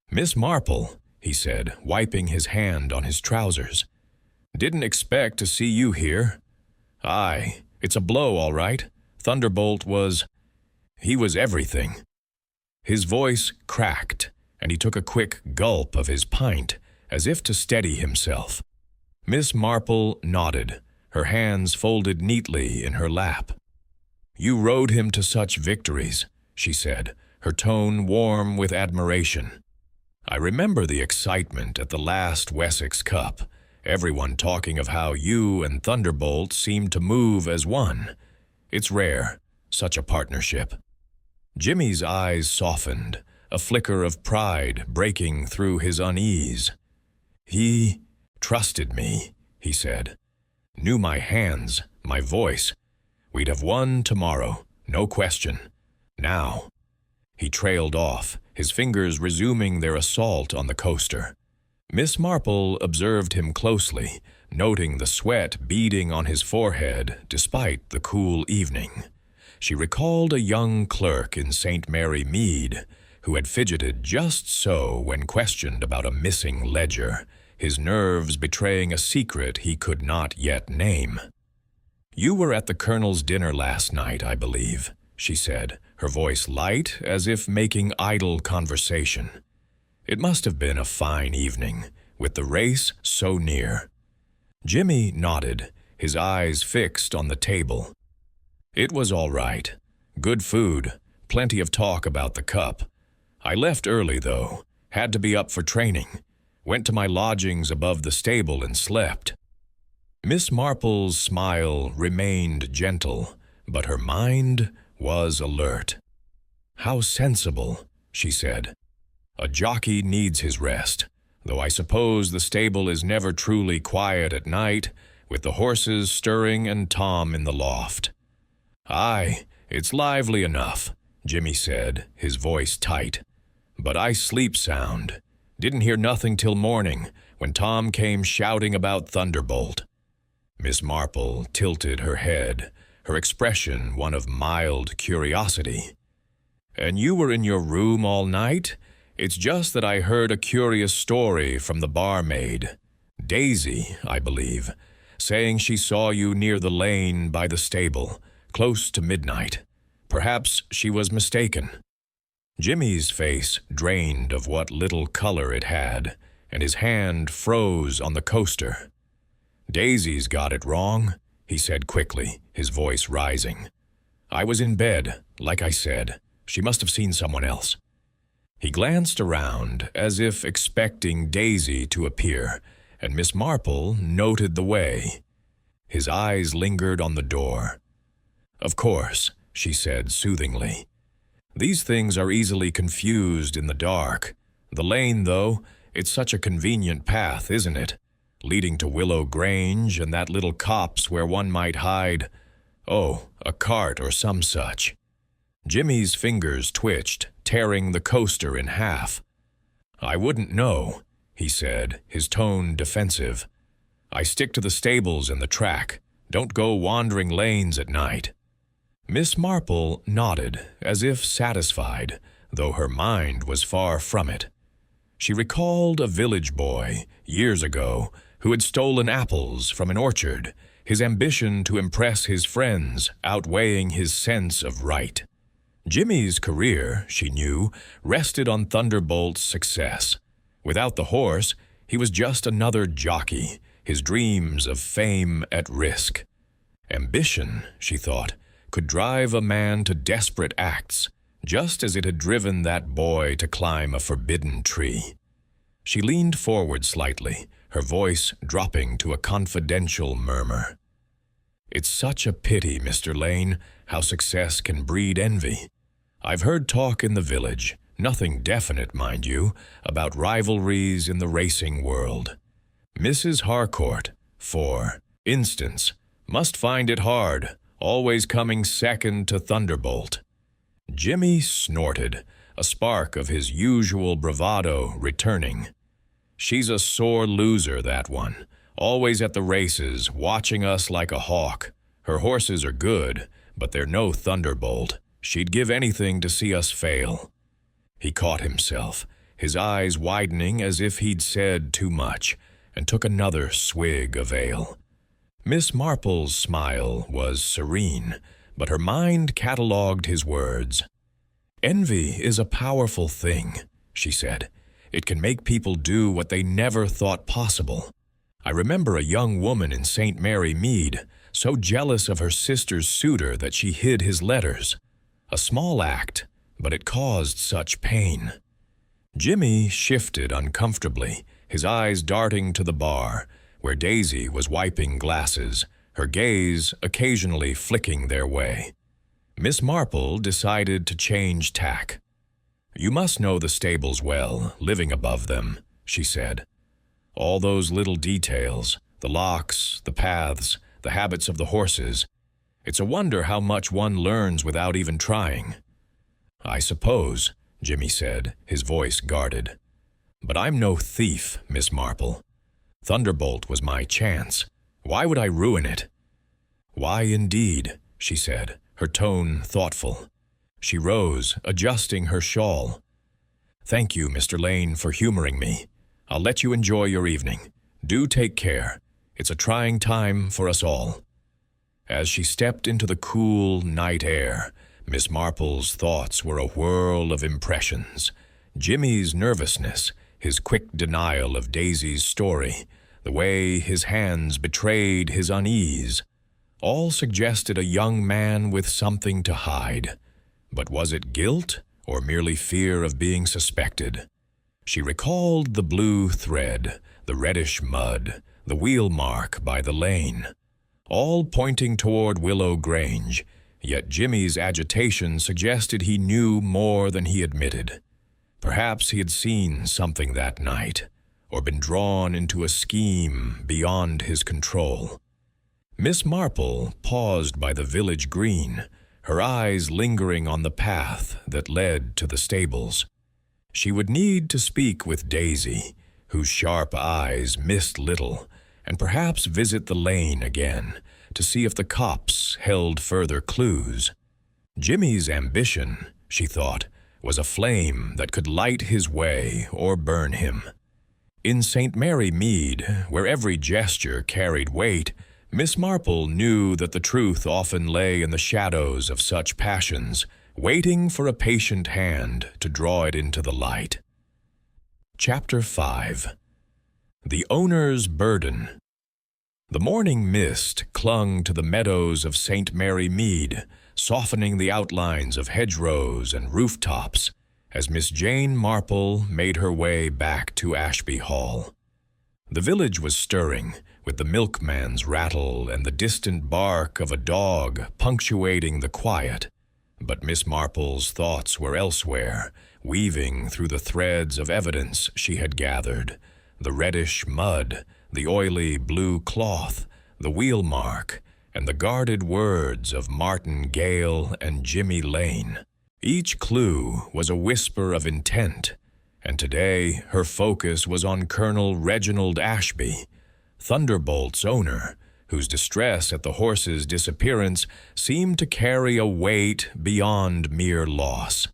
"Miss Marple," he said, wiping his hand on his trousers. "Didn't expect to see you here." "Aye, it's a blow, all right. Thunderbolt was... he was everything." His voice cracked, and he took a quick gulp of his pint, as if to steady himself. Miss Marple nodded, her hands folded neatly in her lap. "You rode him to such victories," she said, her tone warm with admiration. "I remember the excitement at the last Wessex Cup, everyone talking of how you and Thunderbolt seemed to move as one. It's rare, such a partnership." Jimmy's eyes softened, a flicker of pride breaking through his unease. "He trusted me," he said. "Knew my hands, my voice. We'd have won tomorrow, no question. Now..." He trailed off, his fingers resuming their assault on the coaster. Miss Marple observed him closely, noting the sweat beading on his forehead despite the cool evening. She recalled a young clerk in St. Mary Mead who had fidgeted just so when questioned about a missing ledger, his nerves betraying a secret he could not yet name. "You were at the Colonel's dinner last night, I believe," she said, her voice light as if making idle conversation. "It must have been a fine evening, with the race so near." Jimmy nodded, his eyes fixed on the table. "It was all right. Good food, plenty of talk about the cup. I left early, though, had to be up for training. Went to my lodgings above the stable and slept." Miss Marple's smile remained gentle, but her mind was alert. "How sensible," she said. "A jockey needs his rest, though I suppose the stable is never truly quiet at night, with the horses stirring and Tom in the loft." "Aye, it's lively enough," Jimmy said, his voice tight. "But I sleep sound. Didn't hear nothing till morning, when Tom came shouting about Thunderbolt." Miss Marple tilted her head, her expression one of mild curiosity. "And you were in your room all night? It's just that I heard a curious story from the barmaid, Daisy, I believe, saying she saw you near the lane by the stable, close to midnight. Perhaps she was mistaken." Jimmy's face drained of what little color it had, and his hand froze on the coaster. "Daisy's got it wrong," he said quickly, his voice rising. I was in bed, like I said. She must have seen someone else." He glanced around, as if expecting Daisy to appear, and Miss Marple noted the way. His eyes lingered on the door. "Of course," she said soothingly. "These things are easily confused in the dark. The lane, though, it's such a convenient path, isn't it? Leading to Willow Grange and that little copse where one might hide, oh, a cart or some such." Jimmy's fingers twitched, tearing the coaster in half. "I wouldn't know," he said, his tone defensive. "I stick to the stables and the track. Don't go wandering lanes at night." Miss Marple nodded, as if satisfied, though her mind was far from it. She recalled a village boy, years ago, who had stolen apples from an orchard, his ambition to impress his friends outweighing his sense of right. Jimmy's career, she knew, rested on Thunderbolt's success. Without the horse, he was just another jockey, his dreams of fame at risk. Ambition, she thought, could drive a man to desperate acts, just as it had driven that boy to climb a forbidden tree. She leaned forward slightly, her voice dropping to a confidential murmur. "It's such a pity, Mr. Lane, how success can breed envy. I've heard talk in the village, nothing definite, mind you, about rivalries in the racing world. Mrs. Harcourt, for instance, must find it hard, always coming second to Thunderbolt." Jimmy snorted, a spark of his usual bravado returning. "She's a sore loser, that one, always at the races, watching us like a hawk. Her horses are good, but they're no Thunderbolt. She'd give anything to see us fail." He caught himself, his eyes widening as if he'd said too much, and took another swig of ale. Miss Marple's smile was serene, but her mind catalogued his words. "Envy is a powerful thing," she said. "It can make people do what they never thought possible. I remember a young woman in St. Mary Mead, so jealous of her sister's suitor that she hid his letters. A small act, but it caused such pain." Jimmy shifted uncomfortably, his eyes darting to the bar, where Daisy was wiping glasses, her gaze occasionally flicking their way. Miss Marple decided to change tack. "You must know the stables well, living above them," she said. "All those little details, the locks, the paths, the habits of the horses. It's a wonder how much one learns without even trying." "I suppose," Jimmy said, his voice guarded. "But I'm no thief, Miss Marple. Thunderbolt was my chance. Why would I ruin it?" "Why indeed," she said, her tone thoughtful. She rose, adjusting her shawl. "Thank you, Mr. Lane, for humoring me. I'll let you enjoy your evening. Do take care. It's a trying time for us all." As she stepped into the cool night air, Miss Marple's thoughts were a whirl of impressions. Jimmy's nervousness, his quick denial of Daisy's story, the way his hands betrayed his unease, all suggested a young man with something to hide. But was it guilt or merely fear of being suspected? She recalled the blue thread, the reddish mud, the wheel mark by the lane, all pointing toward Willow Grange, yet Jimmy's agitation suggested he knew more than he admitted. Perhaps he had seen something that night, or been drawn into a scheme beyond his control. Miss Marple paused by the village green, her eyes lingering on the path that led to the stables. She would need to speak with Daisy, whose sharp eyes missed little, and perhaps visit the lane again to see if the copse held further clues. Jimmy's ambition, she thought, was a flame that could light his way or burn him. In St. Mary Mead, where every gesture carried weight, Miss Marple knew that the truth often lay in the shadows of such passions, waiting for a patient hand to draw it into the light. Chapter 5. The Owner's Burden. The morning mist clung to the meadows of St. Mary Mead, softening the outlines of hedgerows and rooftops as Miss Jane Marple made her way back to Ashby Hall. The village was stirring, with the milkman's rattle and the distant bark of a dog punctuating the quiet. But Miss Marple's thoughts were elsewhere, weaving through the threads of evidence she had gathered: the reddish mud, the oily blue cloth, the wheel mark, and the guarded words of Martin Gale and Jimmy Lane. Each clue was a whisper of intent, and today her focus was on Colonel Reginald Ashby, Thunderbolt's owner, whose distress at the horse's disappearance seemed to carry a weight beyond mere loss.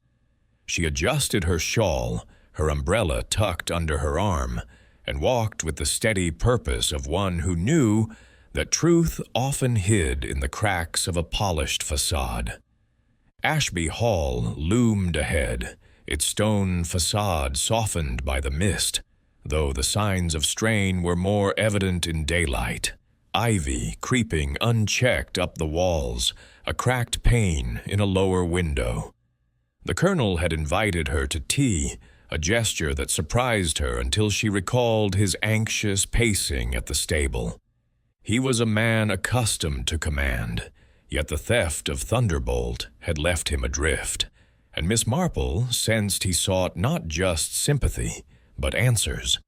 She adjusted her shawl, her umbrella tucked under her arm, and walked with the steady purpose of one who knew that truth often hid in the cracks of a polished facade. Ashby Hall loomed ahead, its stone facade softened by the mist, though the signs of strain were more evident in daylight. Ivy creeping unchecked up the walls, a cracked pane in a lower window. The colonel had invited her to tea, a gesture that surprised her until she recalled his anxious pacing at the stable. He was a man accustomed to command, yet the theft of Thunderbolt had left him adrift, and Miss Marple sensed he sought not just sympathy, but answers.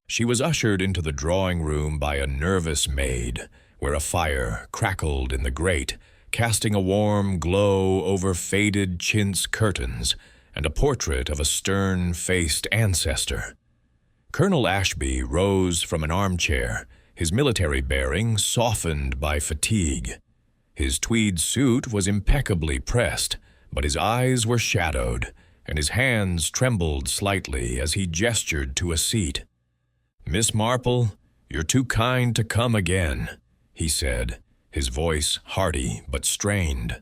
She was ushered into the drawing-room by a nervous maid, where a fire crackled in the grate, casting a warm glow over faded chintz curtains and a portrait of a stern-faced ancestor. Colonel Ashby rose from an armchair, his military bearing softened by fatigue. His tweed suit was impeccably pressed, but his eyes were shadowed, and his hands trembled slightly as he gestured to a seat. "Miss Marple, you're too kind to come again," he said, his voice hearty but strained.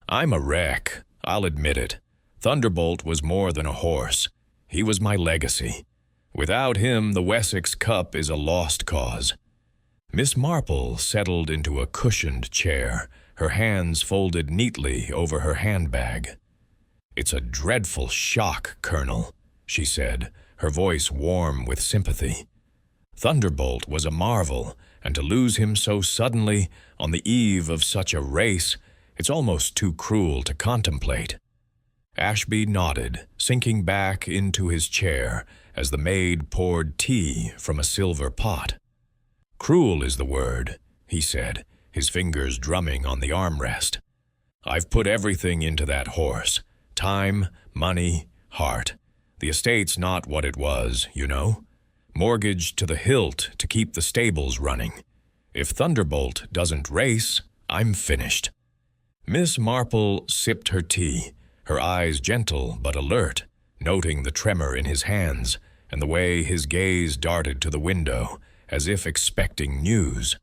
"I'm a wreck, I'll admit it. Thunderbolt was more than a horse. He was my legacy. Without him, the Wessex Cup is a lost cause." Miss Marple settled into a cushioned chair, her hands folded neatly over her handbag. "It's a dreadful shock, Colonel," she said, her voice warm with sympathy. "Thunderbolt was a marvel, and to lose him so suddenly, on the eve of such a race, it's almost too cruel to contemplate." Ashby nodded, sinking back into his chair as the maid poured tea from a silver pot. "Cruel is the word," he said, his fingers drumming on the armrest. "I've put everything into that horse: time, money, heart. The estate's not what it was, you know. Mortgaged to the hilt to keep the stables running. If Thunderbolt doesn't race, I'm finished." Miss Marple sipped her tea, her eyes gentle but alert, noting the tremor in his hands and the way his gaze darted to the window, as if expecting news.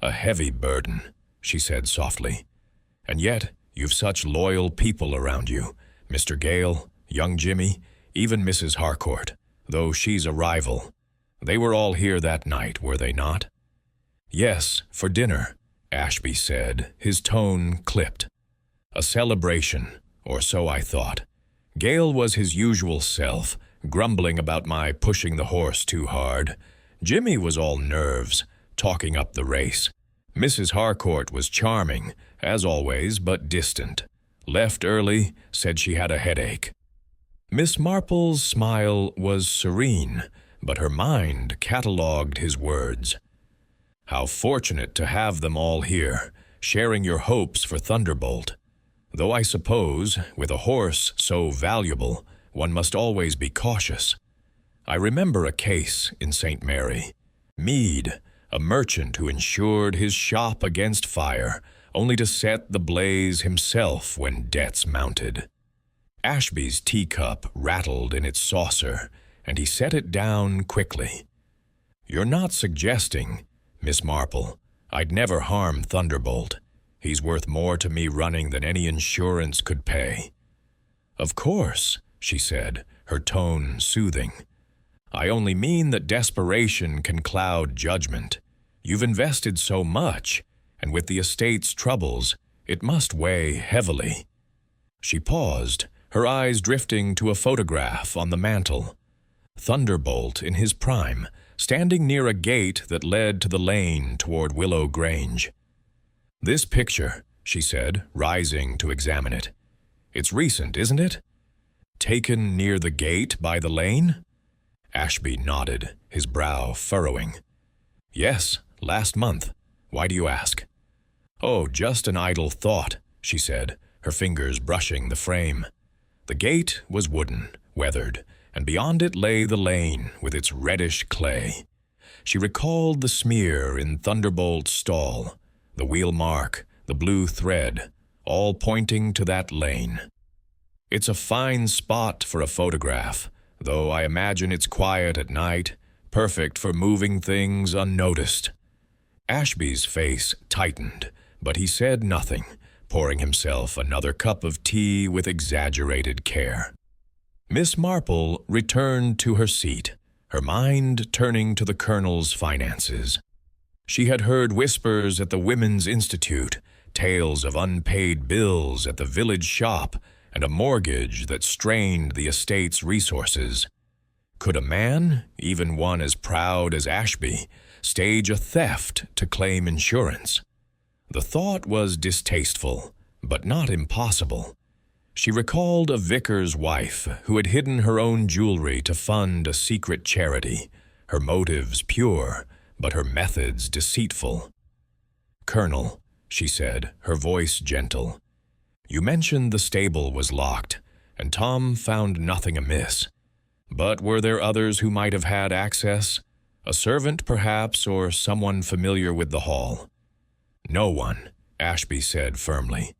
"A heavy burden," she said softly. "And yet you've such loyal people around you, Mr. Gale, young Jimmy, even Mrs. Harcourt, though she's a rival. They were all here that night, were they not?" "Yes, for dinner," Ashby said, his tone clipped. "A celebration, or so I thought. Gale was his usual self, grumbling about my pushing the horse too hard. Jimmy was all nerves, talking up the race. Mrs. Harcourt was charming, as always, but distant. Left early, said she had a headache." Miss Marple's smile was serene, but her mind catalogued his words. "How fortunate to have them all here, sharing your hopes for Thunderbolt. Though I suppose, with a horse so valuable, one must always be cautious. I remember a case in St. Mary. Mead, a merchant who insured his shop against fire, only to set the blaze himself when debts mounted." Ashby's teacup rattled in its saucer, and he set it down quickly. "You're not suggesting, Miss Marple, I'd never harm Thunderbolt. He's worth more to me running than any insurance could pay." "Of course," she said, her tone soothing. "I only mean that desperation can cloud judgment. You've invested so much, and with the estate's troubles, It must weigh heavily. She paused, her eyes drifting to a photograph on the mantel. Thunderbolt in his prime, standing near a gate that led to the lane toward Willow Grange. "This picture," she said, rising to examine it. "It's recent, isn't it? Taken near the gate by the lane?" Ashby nodded, his brow furrowing. "Yes, last month. Why do you ask?" "Oh, just an idle thought," she said, her fingers brushing the frame. The gate was wooden, weathered, and beyond it lay the lane with its reddish clay. She recalled the smear in Thunderbolt's stall, the wheel mark, the blue thread, all pointing to that lane. "It's a fine spot for a photograph, though I imagine it's quiet at night, perfect for moving things unnoticed." Ashby's face tightened, but he said nothing, pouring himself another cup of tea with exaggerated care. Miss Marple returned to her seat, her mind turning to the Colonel's finances. She had heard whispers at the Women's Institute, tales of unpaid bills at the village shop, and a mortgage that strained the estate's resources. Could a man, even one as proud as Ashby, stage a theft to claim insurance? The thought was distasteful, but not impossible. She recalled a vicar's wife who had hidden her own jewelry to fund a secret charity, her motives pure, but her methods deceitful. "Colonel," she said, her voice gentle, "you mentioned the stable was locked, and Tom found nothing amiss. But were there others who might have had access? A servant, perhaps, or someone familiar with the hall?" "No one," Ashby said firmly.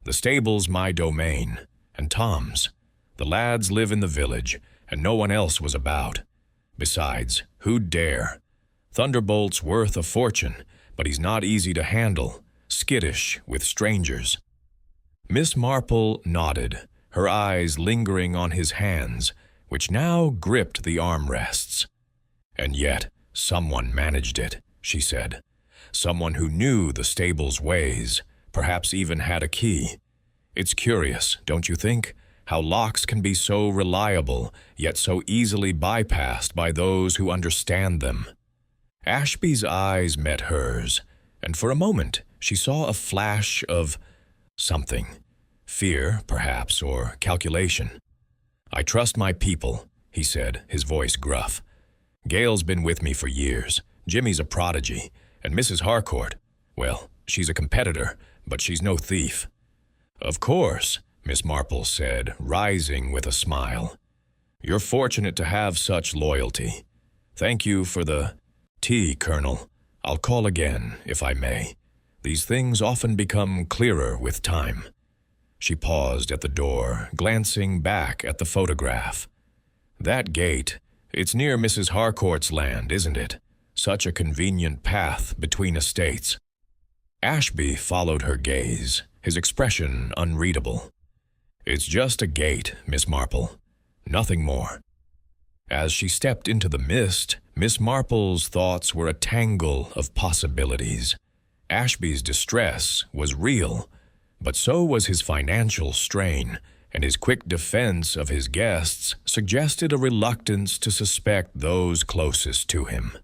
"The stable's my domain, and Tom's. The lads live in the village, and no one else was about. Besides, who'd dare? Thunderbolt's worth a fortune, but he's not easy to handle, skittish with strangers." Miss Marple nodded, her eyes lingering on his hands, which now gripped the armrests. "And yet, someone managed it," she said. "Someone who knew the stable's ways, perhaps even had a key. It's curious, don't you think, how locks can be so reliable, yet so easily bypassed by those who understand them." Ashby's eyes met hers, and for a moment she saw a flash of something. Fear, perhaps, or calculation. "I trust my people," he said, his voice gruff. "Gail's been with me for years. Jimmy's a prodigy. And Mrs. Harcourt, well, she's a competitor, but she's no thief." "Of course," Miss Marple said, rising with a smile. "You're fortunate to have such loyalty. Thank you for the tea, Colonel. I'll call again, if I may. These things often become clearer with time." She paused at the door, glancing back at the photograph. "That gate, it's near Mrs. Harcourt's land, isn't it? Such a convenient path between estates." Ashby followed her gaze, his expression unreadable. "It's just a gate, Miss Marple. Nothing more." As she stepped into the mist, Miss Marple's thoughts were a tangle of possibilities. Ashby's distress was real, but so was his financial strain, and his quick defense of his guests suggested a reluctance to suspect those closest to him.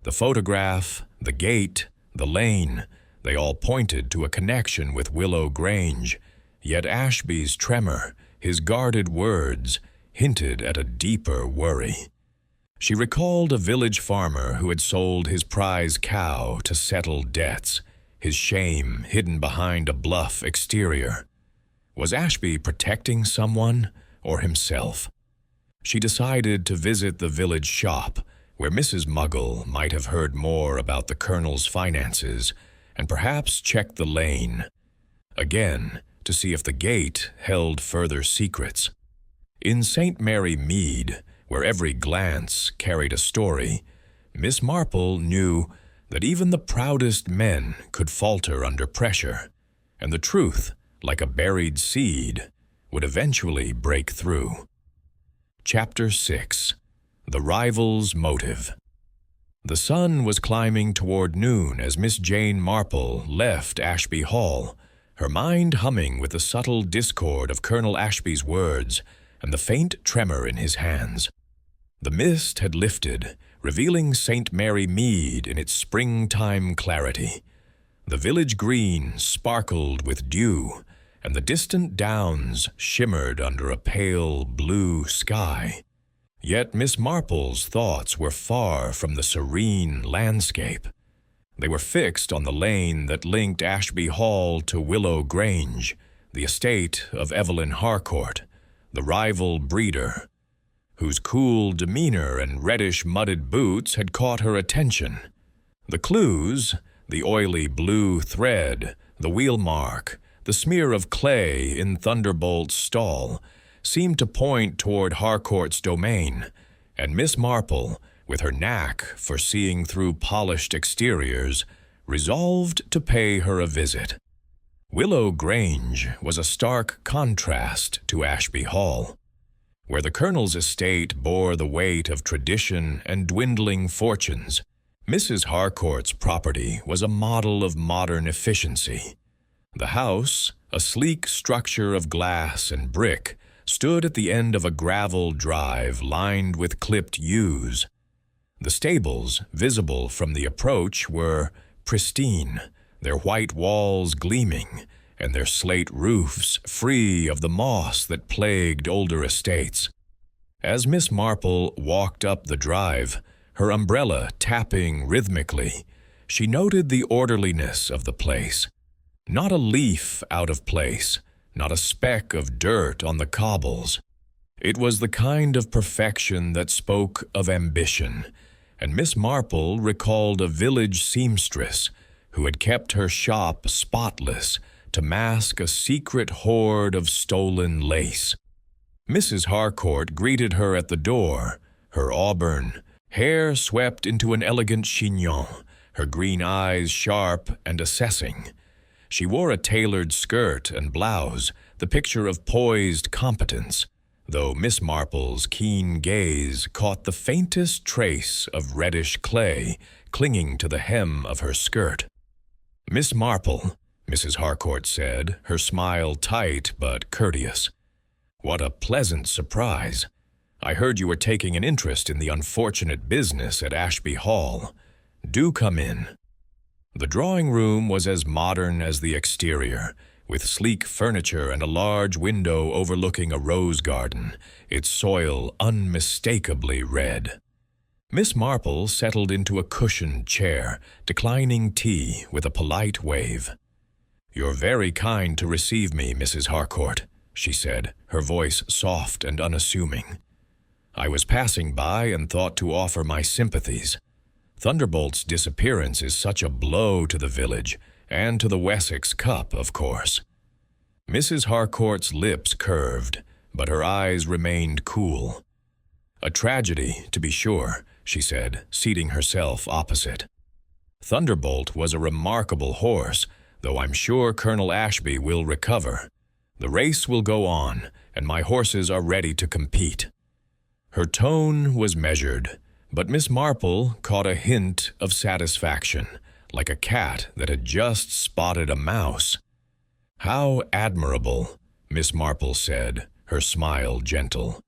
The photograph, the gate, the lane, they all pointed to a connection with Willow Grange, yet Ashby's tremor, his guarded words, hinted at a deeper worry. She recalled a village farmer who had sold his prize cow to settle debts, his shame hidden behind a bluff exterior. Was Ashby protecting someone or himself? She decided to visit the village shop, where Mrs. Muggle might have heard more about the Colonel's finances, and perhaps check the lane. Again, to see if the gate held further secrets. In St. Mary Mead, where every glance carried a story, Miss Marple knew that even the proudest men could falter under pressure, and the truth, like a buried seed, would eventually break through. Chapter 6. The Rival's Motive. The sun was climbing toward noon as Miss Jane Marple left Ashby Hall, her mind humming with the subtle discord of Colonel Ashby's words and the faint tremor in his hands. The mist had lifted, revealing St. Mary Mead in its springtime clarity. The village green sparkled with dew, and the distant downs shimmered under a pale blue sky. Yet Miss Marple's thoughts were far from the serene landscape. They were fixed on the lane that linked Ashby Hall to Willow Grange, the estate of Evelyn Harcourt, the rival breeder, whose cool demeanor and reddish-mudded boots had caught her attention. The clues, the oily blue thread, the wheel mark, the smear of clay in Thunderbolt's stall, seemed to point toward Harcourt's domain, and Miss Marple, with her knack for seeing through polished exteriors, resolved to pay her a visit. Willow Grange was a stark contrast to Ashby Hall. Where the Colonel's estate bore the weight of tradition and dwindling fortunes, Mrs. Harcourt's property was a model of modern efficiency. The house, a sleek structure of glass and brick, stood at the end of a gravel drive lined with clipped yews. The stables, visible from the approach, were pristine, their white walls gleaming, and their slate roofs free of the moss that plagued older estates. As Miss Marple walked up the drive, her umbrella tapping rhythmically, she noted the orderliness of the place. Not a leaf out of place, not a speck of dirt on the cobbles. It was the kind of perfection that spoke of ambition, and Miss Marple recalled a village seamstress who had kept her shop spotless to mask a secret hoard of stolen lace. Mrs. Harcourt greeted her at the door, her auburn hair swept into an elegant chignon, her green eyes sharp and assessing. She wore a tailored skirt and blouse, the picture of poised competence, though Miss Marple's keen gaze caught the faintest trace of reddish clay clinging to the hem of her skirt. "Miss Marple," Mrs. Harcourt said, her smile tight but courteous. "What a pleasant surprise. I heard you were taking an interest in the unfortunate business at Ashby Hall. Do come in." The drawing-room was as modern as the exterior, with sleek furniture and a large window overlooking a rose garden, its soil unmistakably red. Miss Marple settled into a cushioned chair, declining tea with a polite wave. "You're very kind to receive me, Mrs. Harcourt," she said, her voice soft and unassuming. "I was passing by and thought to offer my sympathies. Thunderbolt's disappearance is such a blow to the village, and to the Wessex Cup, of course." Mrs. Harcourt's lips curved, but her eyes remained cool. "A tragedy, to be sure," she said, seating herself opposite. "Thunderbolt was a remarkable horse, though I'm sure Colonel Ashby will recover. The race will go on, and my horses are ready to compete." Her tone was measured, but Miss Marple caught a hint of satisfaction, like a cat that had just spotted a mouse. "How admirable," Miss Marple said, her smile gentle.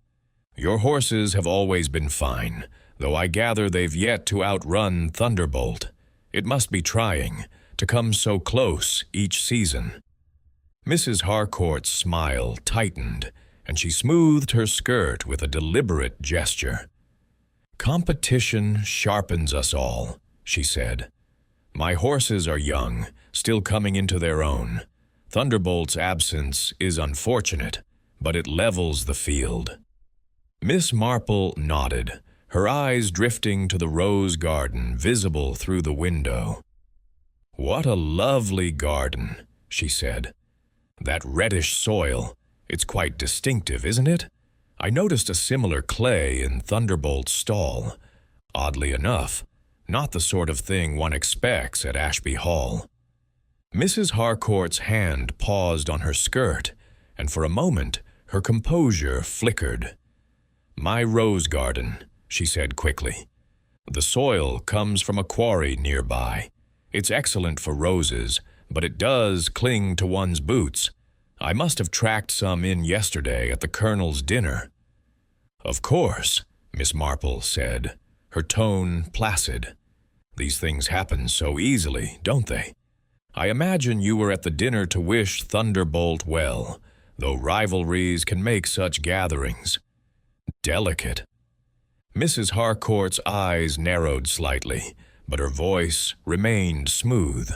"Your horses have always been fine, though I gather they've yet to outrun Thunderbolt. It must be trying to come so close each season." Mrs. Harcourt's smile tightened, and she smoothed her skirt with a deliberate gesture. "Competition sharpens us all," she said. "My horses are young, still coming into their own. Thunderbolt's absence is unfortunate, but it levels the field." Miss Marple nodded, her eyes drifting to the rose garden visible through the window. "What a lovely garden," she said. "That reddish soil, it's quite distinctive, isn't it? I noticed a similar clay in Thunderbolt's stall. Oddly enough, not the sort of thing one expects at Ashby Hall." Mrs. Harcourt's hand paused on her skirt, and for a moment her composure flickered. "My rose garden," she said quickly. "The soil comes from a quarry nearby. It's excellent for roses, but it does cling to one's boots. I must have tracked some in yesterday at the Colonel's dinner." "Of course," Miss Marple said, her tone placid. "These things happen so easily, don't they? I imagine you were at the dinner to wish Thunderbolt well, though rivalries can make such gatherings delicate." Mrs. Harcourt's eyes narrowed slightly, but her voice remained smooth.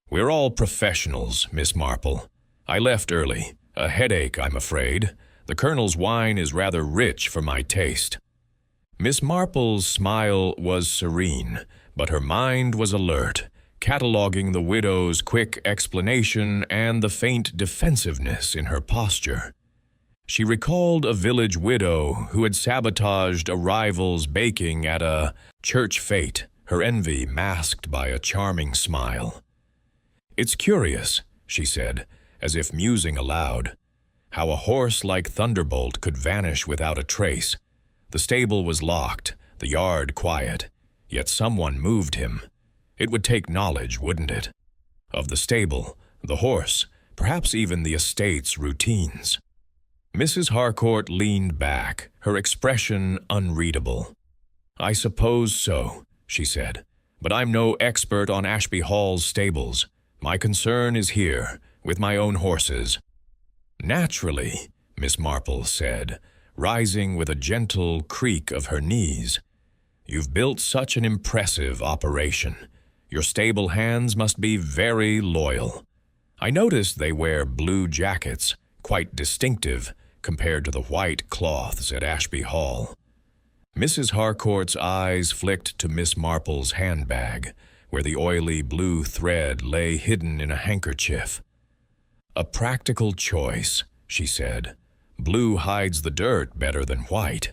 "We're all professionals, Miss Marple. I left early. A headache, I'm afraid. The Colonel's wine is rather rich for my taste." Miss Marple's smile was serene, but her mind was alert, cataloguing the widow's quick explanation and the faint defensiveness in her posture. She recalled a village widow who had sabotaged a rival's baking at a church fete, her envy masked by a charming smile. "It's curious," she said, as if musing aloud, "how a horse like Thunderbolt could vanish without a trace. The stable was locked, the yard quiet, yet someone moved him. It would take knowledge, wouldn't it? Of the stable, the horse, perhaps even the estate's routines." Mrs. Harcourt leaned back, her expression unreadable. "I suppose so," she said, "but I'm no expert on Ashby Hall's stables. My concern is here, with my own horses." "Naturally," Miss Marple said, rising with a gentle creak of her knees. "You've built such an impressive operation. Your stable hands must be very loyal. I noticed they wear blue jackets, quite distinctive compared to the white cloths at Ashby Hall." Mrs. Harcourt's eyes flicked to Miss Marple's handbag, where the oily blue thread lay hidden in a handkerchief. "A practical choice," she said. "Blue hides the dirt better than white."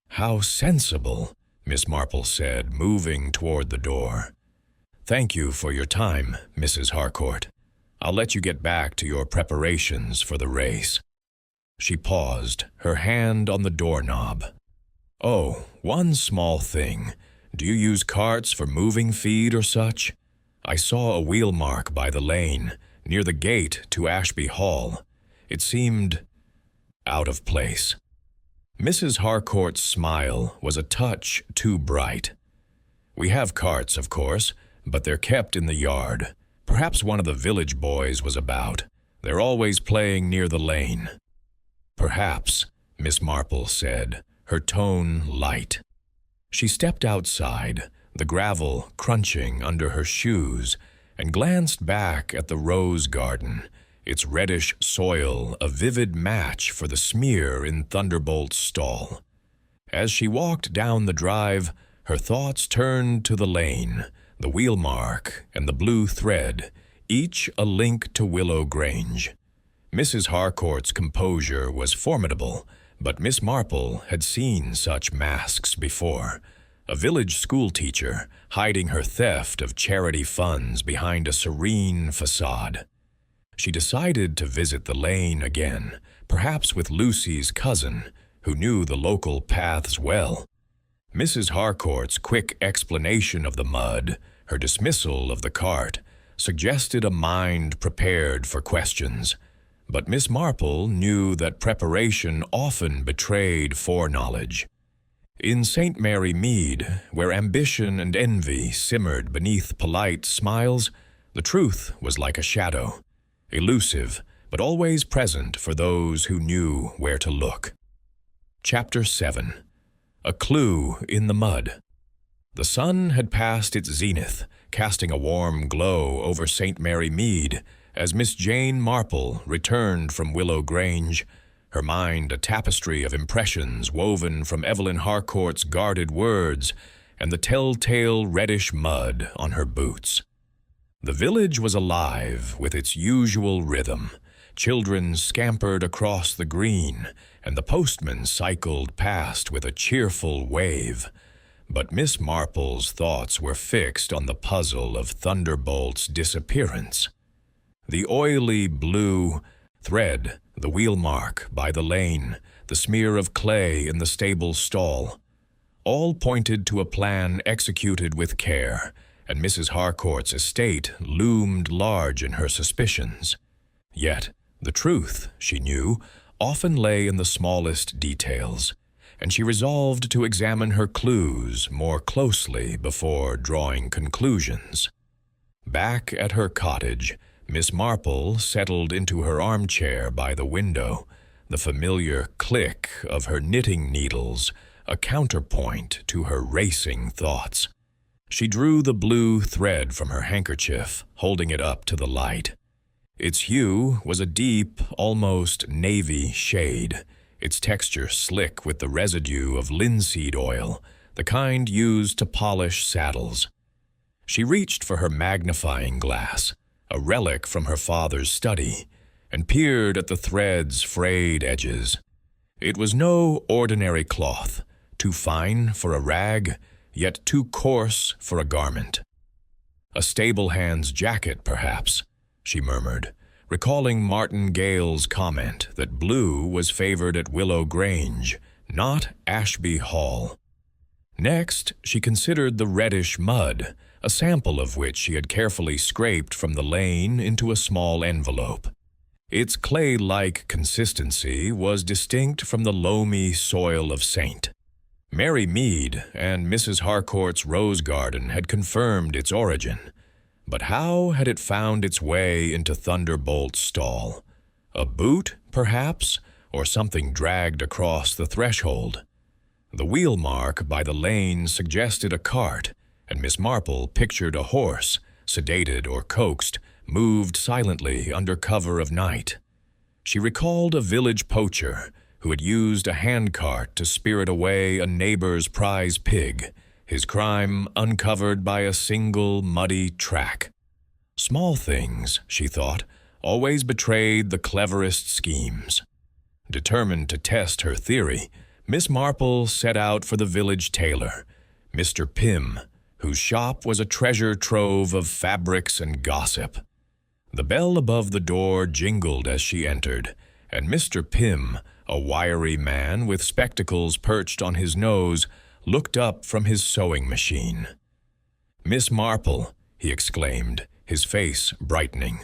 "How sensible," Miss Marple said, moving toward the door. "Thank you for your time, Mrs. Harcourt. I'll let you get back to your preparations for the race." She paused, her hand on the doorknob. "Oh, one small thing. Do you use carts for moving feed or such? I saw a wheel mark by the lane, near the gate to Ashby Hall. It seemed out of place." Mrs. Harcourt's smile was a touch too bright. "We have carts, of course, but they're kept in the yard. Perhaps one of the village boys was about. They're always playing near the lane." "Perhaps," Miss Marple said, her tone light. She stepped outside, the gravel crunching under her shoes, and glanced back at the rose garden, its reddish soil a vivid match for the smear in Thunderbolt's stall. As she walked down the drive, her thoughts turned to the lane, the wheel mark, and the blue thread, each a link to Willow Grange. Mrs. Harcourt's composure was formidable, but Miss Marple had seen such masks before. A village schoolteacher hiding her theft of charity funds behind a serene facade. She decided to visit the lane again, perhaps with Lucy's cousin, who knew the local paths well. Mrs. Harcourt's quick explanation of the mud, her dismissal of the cart, suggested a mind prepared for questions. But Miss Marple knew that preparation often betrayed foreknowledge. In St. Mary Mead, where ambition and envy simmered beneath polite smiles, the truth was like a shadow, elusive, but always present for those who knew where to look. Chapter 7. A Clue in the Mud. The sun had passed its zenith, casting a warm glow over St. Mary Mead, as Miss Jane Marple returned from Willow Grange, her mind a tapestry of impressions woven from Evelyn Harcourt's guarded words and the telltale reddish mud on her boots. The village was alive with its usual rhythm. Children scampered across the green, and the postman cycled past with a cheerful wave. But Miss Marple's thoughts were fixed on the puzzle of Thunderbolt's disappearance. The oily blue thread, the wheel mark by the lane, the smear of clay in the stable stall, all pointed to a plan executed with care and Mrs. Harcourt's estate loomed large in her suspicions. Yet, the truth, she knew, often lay in the smallest details, and she resolved to examine her clues more closely before drawing conclusions. Back at her cottage, Miss Marple settled into her armchair by the window, the familiar click of her knitting needles a counterpoint to her racing thoughts. She drew the blue thread from her handkerchief, holding it up to the light. Its hue was a deep, almost navy shade, its texture slick with the residue of linseed oil, the kind used to polish saddles. She reached for her magnifying glass, a relic from her father's study, and peered at the thread's frayed edges. It was no ordinary cloth, too fine for a rag, yet too coarse for a garment. A stable-hand's jacket, perhaps, she murmured, recalling Martin Gale's comment that blue was favored at Willow Grange, not Ashby Hall. Next, she considered the reddish mud, a sample of which she had carefully scraped from the lane into a small envelope. Its clay-like consistency was distinct from the loamy soil of Saint. Mary Mead and Mrs. Harcourt's rose garden had confirmed its origin, but how had it found its way into Thunderbolt's stall? A boot, perhaps, or something dragged across the threshold? The wheel mark by the lane suggested a cart, and Miss Marple pictured a horse, sedated or coaxed, moved silently under cover of night. She recalled a village poacher who had used a handcart to spirit away a neighbor's prize pig, his crime uncovered by a single muddy track. Small things, she thought, always betrayed the cleverest schemes. Determined to test her theory, Miss Marple set out for the village tailor, Mr. Pym, whose shop was a treasure trove of fabrics and gossip. The bell above the door jingled as she entered, and Mr. Pym, a wiry man with spectacles perched on his nose, looked up from his sewing machine. "Miss Marple," he exclaimed, his face brightening.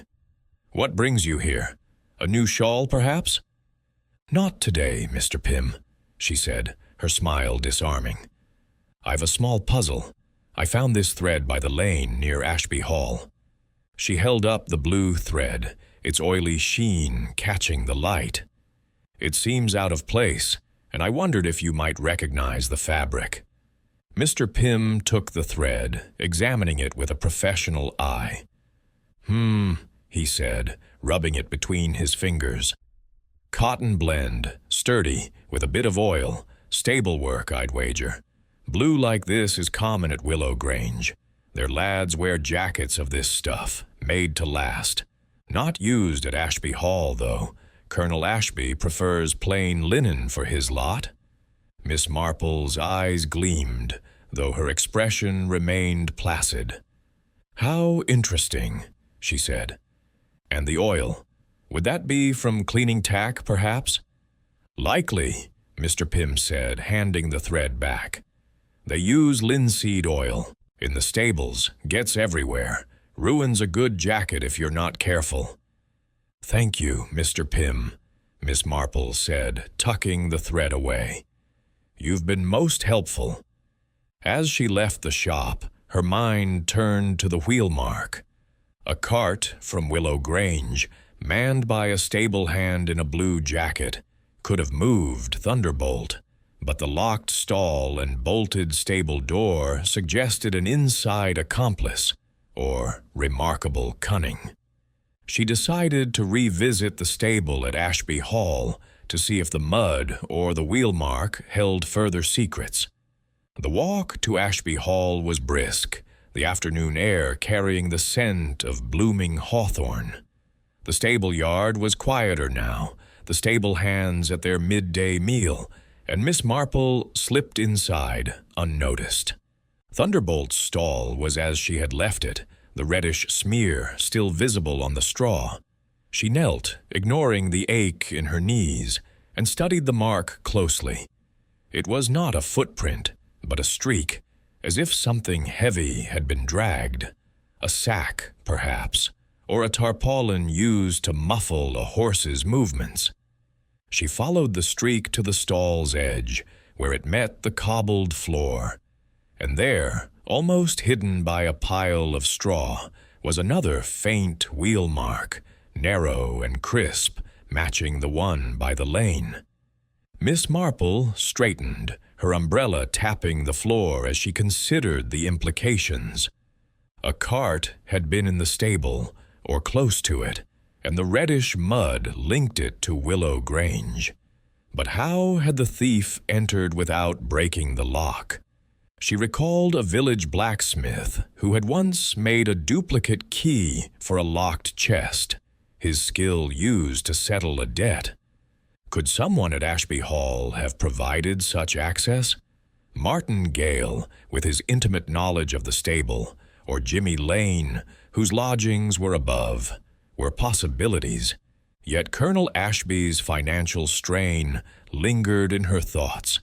"What brings you here? A new shawl, perhaps?" "Not today, Mr. Pym," she said, her smile disarming. "I've a small puzzle. I found this thread by the lane near Ashby Hall." She held up the blue thread, its oily sheen catching the light. "It seems out of place, and I wondered if you might recognize the fabric." Mr. Pym took the thread, examining it with a professional eye. He said, rubbing it between his fingers. "Cotton blend, sturdy, with a bit of oil, stable work, I'd wager. Blue like this is common at Willow Grange. Their lads wear jackets of this stuff, made to last. Not used at Ashby Hall, though. Colonel Ashby prefers plain linen for his lot." Miss Marple's eyes gleamed, though her expression remained placid. "How interesting," she said. "And the oil, would that be from cleaning tack, perhaps?" "Likely," Mr. Pym said, handing the thread back. "They use linseed oil. In the stables, gets everywhere. Ruins a good jacket if you're not careful." "Thank you, Mr. Pym," Miss Marple said, tucking the thread away. "You've been most helpful." As she left the shop, her mind turned to the wheel mark. A cart from Willow Grange, manned by a stable hand in a blue jacket, could have moved Thunderbolt, but the locked stall and bolted stable door suggested an inside accomplice, or remarkable cunning. She decided to revisit the stable at Ashby Hall to see if the mud or the wheel mark held further secrets. The walk to Ashby Hall was brisk, the afternoon air carrying the scent of blooming hawthorn. The stable yard was quieter now, the stable hands at their midday meal, and Miss Marple slipped inside, unnoticed. Thunderbolt's stall was as she had left it, the reddish smear still visible on the straw. She knelt, ignoring the ache in her knees, and studied the mark closely. It was not a footprint, but a streak, as if something heavy had been dragged. A sack, perhaps, or a tarpaulin used to muffle a horse's movements. She followed the streak to the stall's edge, where it met the cobbled floor. And there, almost hidden by a pile of straw, was another faint wheel mark, narrow and crisp, matching the one by the lane. Miss Marple straightened, her umbrella tapping the floor as she considered the implications. A cart had been in the stable, or close to it, and the reddish mud linked it to Willow Grange. But how had the thief entered without breaking the lock? She recalled a village blacksmith who had once made a duplicate key for a locked chest, his skill used to settle a debt. Could someone at Ashby Hall have provided such access? Martin Gale, with his intimate knowledge of the stable, or Jimmy Lane, whose lodgings were above, were possibilities. Yet Colonel Ashby's financial strain lingered in her thoughts.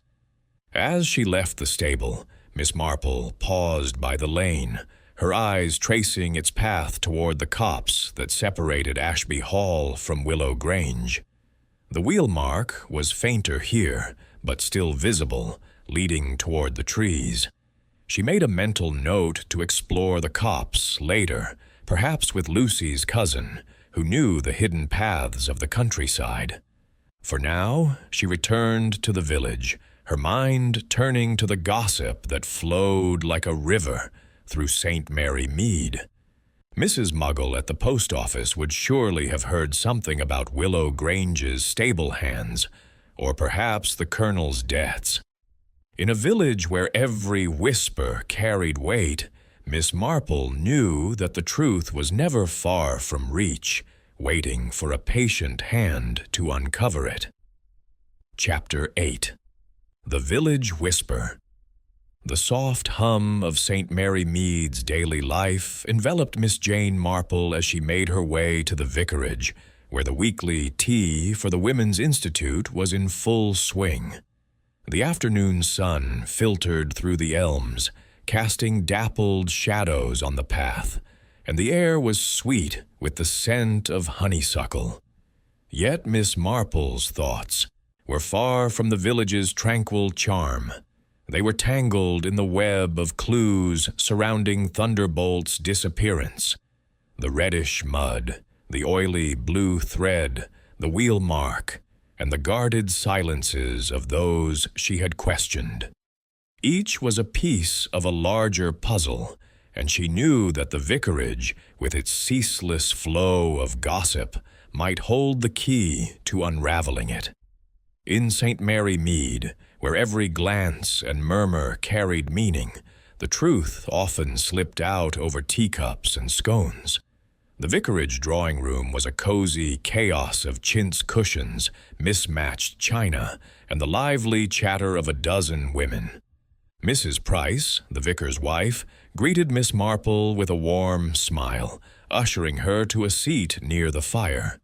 As she left the stable, Miss Marple paused by the lane, her eyes tracing its path toward the copse that separated Ashby Hall from Willow Grange. The wheel mark was fainter here, but still visible, leading toward the trees. She made a mental note to explore the copse later, perhaps with Lucy's cousin, who knew the hidden paths of the countryside. For now, she returned to the village, her mind turning to the gossip that flowed like a river through St. Mary Mead. Mrs. Muggle at the post office would surely have heard something about Willow Grange's stable hands, or perhaps the Colonel's debts. In a village where every whisper carried weight, Miss Marple knew that the truth was never far from reach, waiting for a patient hand to uncover it. Chapter 8. The Village Whisper. The soft hum of St. Mary Mead's daily life enveloped Miss Jane Marple as she made her way to the vicarage, where the weekly tea for the Women's Institute was in full swing. The afternoon sun filtered through the elms, casting dappled shadows on the path, and the air was sweet with the scent of honeysuckle. Yet Miss Marple's thoughts were far from the village's tranquil charm. They were tangled in the web of clues surrounding Thunderbolt's disappearance. The reddish mud, the oily blue thread, the wheel mark, and the guarded silences of those she had questioned. Each was a piece of a larger puzzle, and she knew that the vicarage, with its ceaseless flow of gossip, might hold the key to unraveling it. In St. Mary Mead, where every glance and murmur carried meaning, the truth often slipped out over teacups and scones. The vicarage drawing-room was a cozy chaos of chintz cushions, mismatched china, and the lively chatter of a dozen women. Mrs. Price, the vicar's wife, greeted Miss Marple with a warm smile, ushering her to a seat near the fire.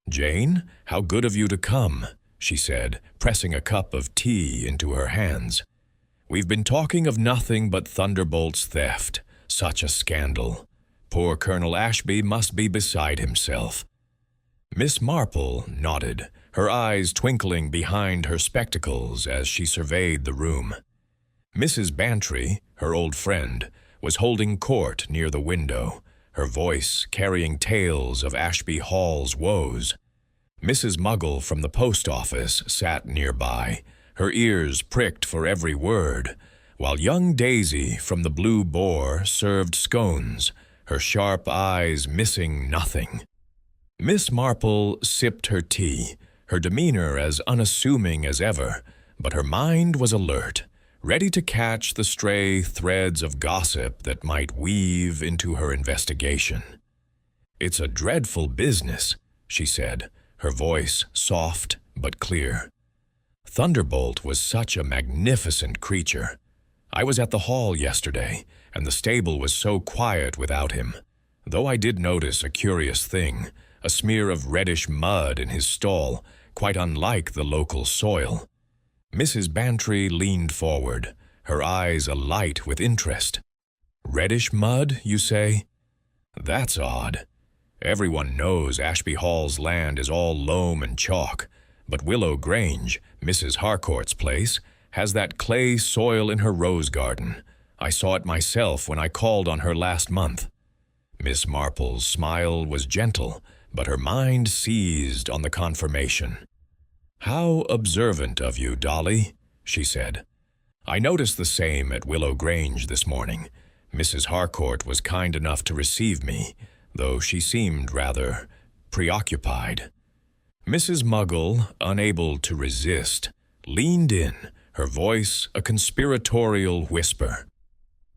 "Jane, how good of you to come," she said, pressing a cup of tea into her hands. "We've been talking of nothing but Thunderbolt's theft. Such a scandal. Poor Colonel Ashby must be beside himself." Miss Marple nodded, her eyes twinkling behind her spectacles as she surveyed the room. Mrs. Bantry, her old friend, was holding court near the window, her voice carrying tales of Ashby Hall's woes. Mrs. Muggle from the post office sat nearby, her ears pricked for every word, while young Daisy from the Blue Boar served scones, her sharp eyes missing nothing. Miss Marple sipped her tea, her demeanor as unassuming as ever, but her mind was alert, ready to catch the stray threads of gossip that might weave into her investigation. "It's a dreadful business," she said, her voice soft but clear. "Thunderbolt was such a magnificent creature. I was at the hall yesterday, and the stable was so quiet without him, though I did notice a curious thing, a smear of reddish mud in his stall, quite unlike the local soil." Mrs. Bantry leaned forward, her eyes alight with interest. Reddish mud, you say? That's odd. Everyone knows Ashby Hall's land is all loam and chalk, but Willow Grange, Mrs. Harcourt's place, has that clay soil in her rose garden. I saw it myself when I called on her last month. Miss Marple's smile was gentle, but her mind seized on the confirmation. "How observant of you, Dolly," she said. "I noticed the same at Willow Grange this morning. Mrs. Harcourt was kind enough to receive me, though she seemed rather preoccupied." Mrs. Muggle, unable to resist, leaned in, her voice a conspiratorial whisper.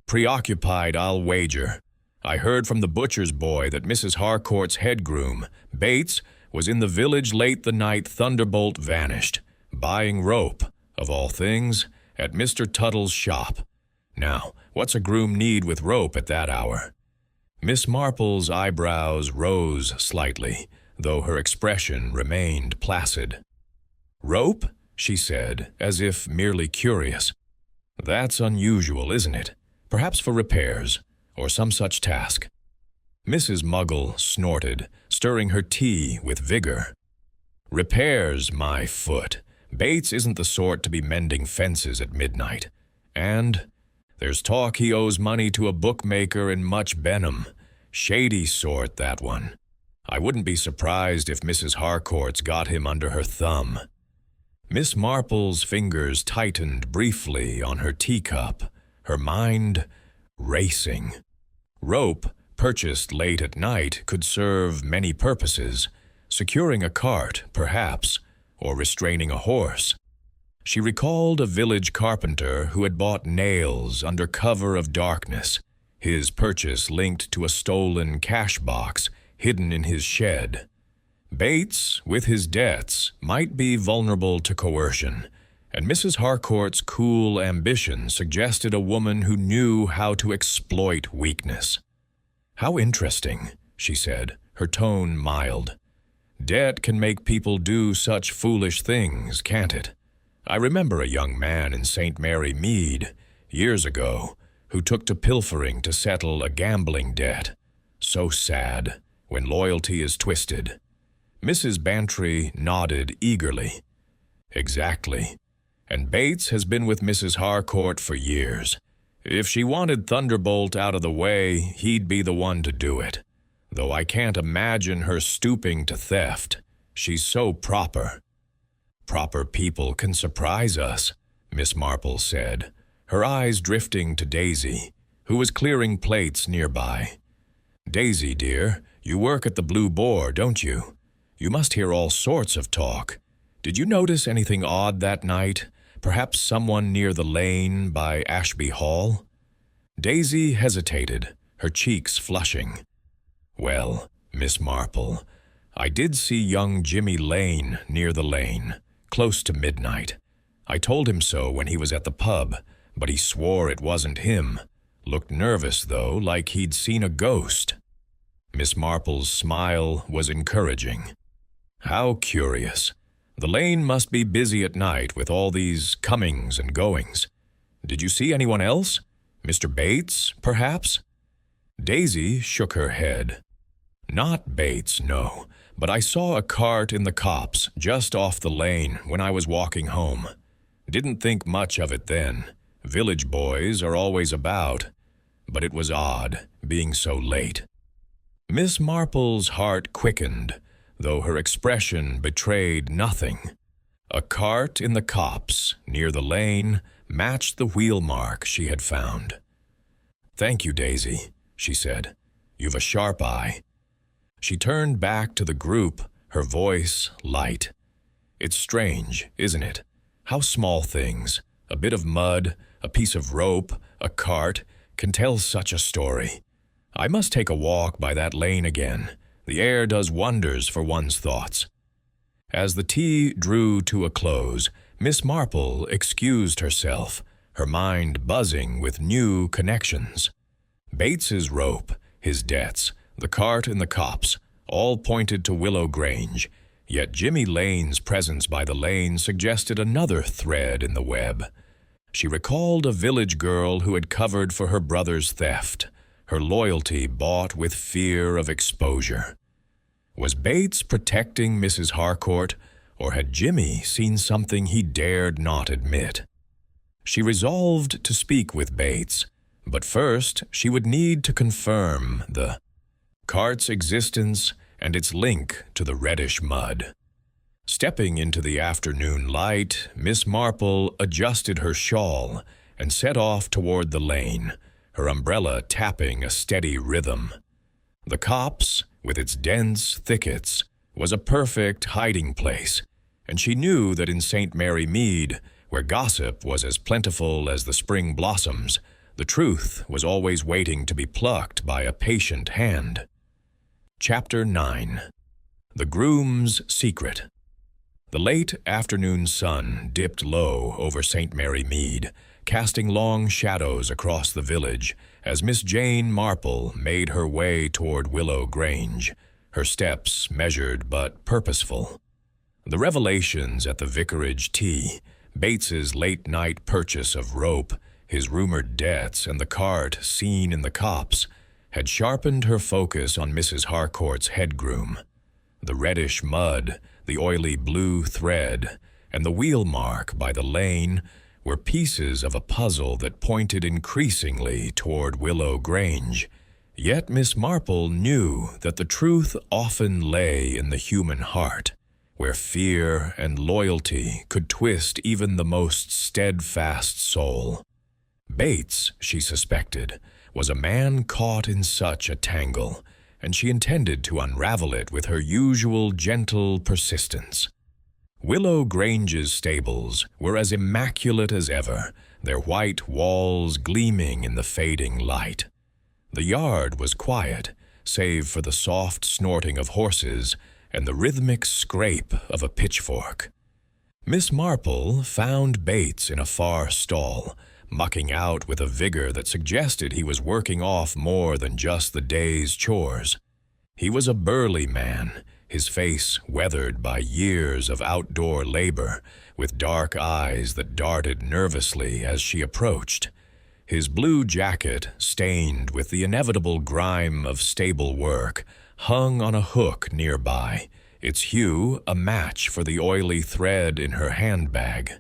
"Preoccupied, I'll wager. I heard from the butcher's boy that Mrs. Harcourt's head groom, Bates, was in the village late the night Thunderbolt vanished, buying rope, of all things, at Mr. Tuttle's shop. Now, what's a groom need with rope at that hour?" Miss Marple's eyebrows rose slightly, though her expression remained placid. "Rope?" she said, as if merely curious. "That's unusual, isn't it? Perhaps for repairs, or some such task." Mrs. Muggle snorted, stirring her tea with vigor. "Repairs, my foot. Bates isn't the sort to be mending fences at midnight. And there's talk he owes money to a bookmaker in Much Benham. Shady sort, that one. I wouldn't be surprised if Mrs. Harcourt's got him under her thumb." Miss Marple's fingers tightened briefly on her teacup, her mind racing. Rope, purchased late at night, could serve many purposes, securing a cart, perhaps, or restraining a horse. She recalled a village carpenter who had bought nails under cover of darkness, his purchase linked to a stolen cash box hidden in his shed. Bates, with his debts, might be vulnerable to coercion, and Mrs. Harcourt's cool ambition suggested a woman who knew how to exploit weakness. "How interesting," she said, her tone mild. "Debt can make people do such foolish things, can't it? I remember a young man in St. Mary Mead, years ago, who took to pilfering to settle a gambling debt. So sad, when loyalty is twisted." Mrs. Bantry nodded eagerly. "Exactly. And Bates has been with Mrs. Harcourt for years. If she wanted Thunderbolt out of the way, he'd be the one to do it. Though I can't imagine her stooping to theft. She's so proper." "Proper people can surprise us," Miss Marple said, her eyes drifting to Daisy, who was clearing plates nearby. "Daisy, dear, you work at the Blue Boar, don't you? You must hear all sorts of talk. Did you notice anything odd that night? Perhaps someone near the lane by Ashby Hall?" Daisy hesitated, her cheeks flushing. "Well, Miss Marple, I did see young Jimmy Lane near the lane, close to midnight. I told him so when he was at the pub, but he swore it wasn't him. Looked nervous, though, like he'd seen a ghost." Miss Marple's smile was encouraging. "How curious. The lane must be busy at night with all these comings and goings. Did you see anyone else? Mr. Bates, perhaps?" Daisy shook her head. "Not Bates, no, but I saw a cart in the copse just off the lane when I was walking home. Didn't think much of it then. Village boys are always about. But it was odd, being so late." Miss Marple's heart quickened, though her expression betrayed nothing. A cart in the copse, near the lane, matched the wheel mark she had found. "Thank you, Daisy," she said. "You've a sharp eye." She turned back to the group, her voice light. "It's strange, isn't it? How small things, a bit of mud, a piece of rope, a cart, can tell such a story. I must take a walk by that lane again. The air does wonders for one's thoughts." As the tea drew to a close, Miss Marple excused herself, her mind buzzing with new connections. Bates's rope, his debts, the cart in the copse, all pointed to Willow Grange, yet Jimmy Lane's presence by the lane suggested another thread in the web. She recalled a village girl who had covered for her brother's theft, her loyalty bought with fear of exposure. Was Bates protecting Mrs. Harcourt, or had Jimmy seen something he dared not admit? She resolved to speak with Bates, but first she would need to confirm the cart's existence and its link to the reddish mud. Stepping into the afternoon light, Miss Marple adjusted her shawl and set off toward the lane, her umbrella tapping a steady rhythm. The copse, with its dense thickets, was a perfect hiding place, and she knew that in St. Mary Mead, where gossip was as plentiful as the spring blossoms, the truth was always waiting to be plucked by a patient hand. Chapter 9. The Groom's Secret. The late afternoon sun dipped low over St. Mary Mead, casting long shadows across the village as Miss Jane Marple made her way toward Willow Grange, her steps measured but purposeful. The revelations at the vicarage tea, Bates's late-night purchase of rope, his rumored debts, and the cart seen in the copse had sharpened her focus on Mrs. Harcourt's head groom. The reddish mud, the oily blue thread, and the wheel mark by the lane were pieces of a puzzle that pointed increasingly toward Willow Grange. Yet Miss Marple knew that the truth often lay in the human heart, where fear and loyalty could twist even the most steadfast soul. Bates, she suspected, was a man caught in such a tangle, and she intended to unravel it with her usual gentle persistence. Willow Grange's stables were as immaculate as ever, their white walls gleaming in the fading light. The yard was quiet, save for the soft snorting of horses and the rhythmic scrape of a pitchfork. Miss Marple found Bates in a far stall, mucking out with a vigor that suggested he was working off more than just the day's chores. He was a burly man, his face weathered by years of outdoor labor, with dark eyes that darted nervously as she approached. His blue jacket, stained with the inevitable grime of stable work, hung on a hook nearby, its hue a match for the oily thread in her handbag.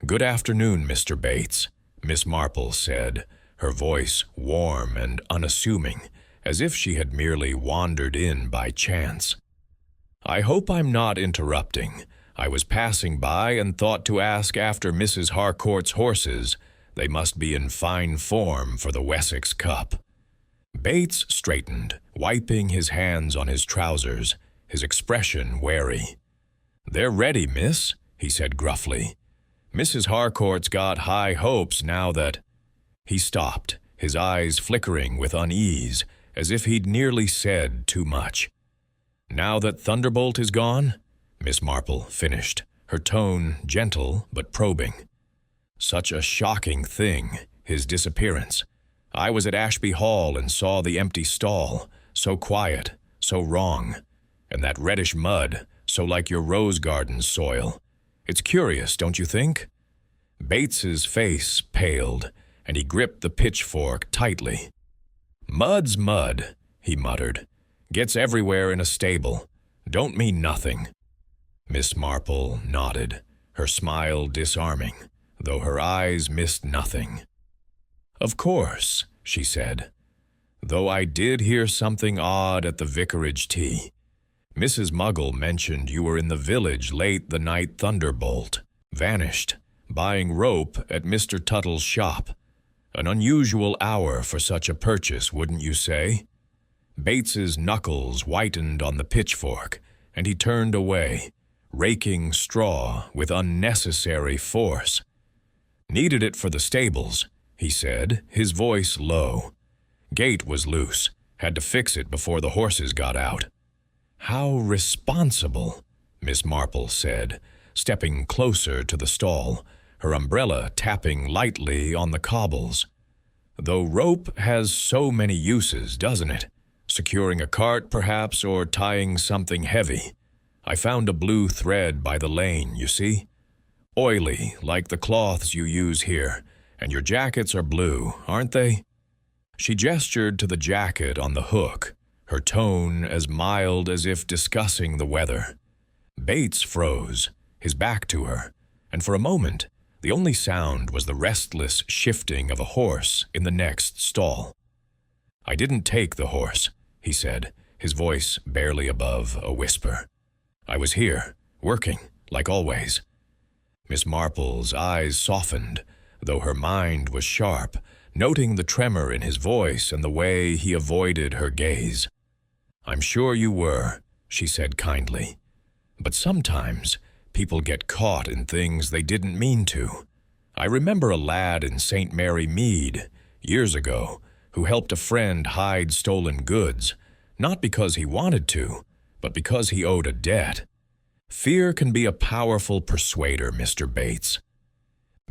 "Good afternoon, Mr. Bates," Miss Marple said, her voice warm and unassuming, as if she had merely wandered in by chance. "I hope I'm not interrupting. I was passing by and thought to ask after Mrs. Harcourt's horses. They must be in fine form for the Wessex Cup." Bates straightened, wiping his hands on his trousers, his expression wary. "They're ready, miss," he said gruffly. "Mrs. Harcourt's got high hopes now that—" He stopped, his eyes flickering with unease, as if he'd nearly said too much. "Now that Thunderbolt is gone?" Miss Marple finished, her tone gentle but probing. "Such a shocking thing, his disappearance. I was at Ashby Hall and saw the empty stall, so quiet, so wrong, and that reddish mud, so like your rose garden soil. It's curious, don't you think?" Bates's face paled, and he gripped the pitchfork tightly. "Mud's mud," he muttered. "Gets everywhere in a stable. Don't mean nothing." Miss Marple nodded, her smile disarming, though her eyes missed nothing. "Of course," she said, "though I did hear something odd at the vicarage tea. Mrs. Muggle mentioned you were in the village late the night Thunderbolt vanished, buying rope at Mr. Tuttle's shop. An unusual hour for such a purchase, wouldn't you say?" Bates's knuckles whitened on the pitchfork, and he turned away, raking straw with unnecessary force. "Needed it for the stables," he said, his voice low. "Gate was loose. Had to fix it before the horses got out." "How responsible," Miss Marple said, stepping closer to the stall, her umbrella tapping lightly on the cobbles. "Though rope has so many uses, doesn't it? Securing a cart, perhaps, or tying something heavy. I found a blue thread by the lane, you see. Oily, like the cloths you use here, and your jackets are blue, aren't they?" She gestured to the jacket on the hook, her tone as mild as if discussing the weather. Bates froze, his back to her, and for a moment, the only sound was the restless shifting of a horse in the next stall. "I didn't take the horse," he said, his voice barely above a whisper. "I was here, working, like always." Miss Marple's eyes softened, though her mind was sharp, noting the tremor in his voice and the way he avoided her gaze. "I'm sure you were," she said kindly. "But sometimes people get caught in things they didn't mean to. I remember a lad in St. Mary, Mead, years ago, who helped a friend hide stolen goods, not because he wanted to, but because he owed a debt. Fear can be a powerful persuader, Mr. Bates."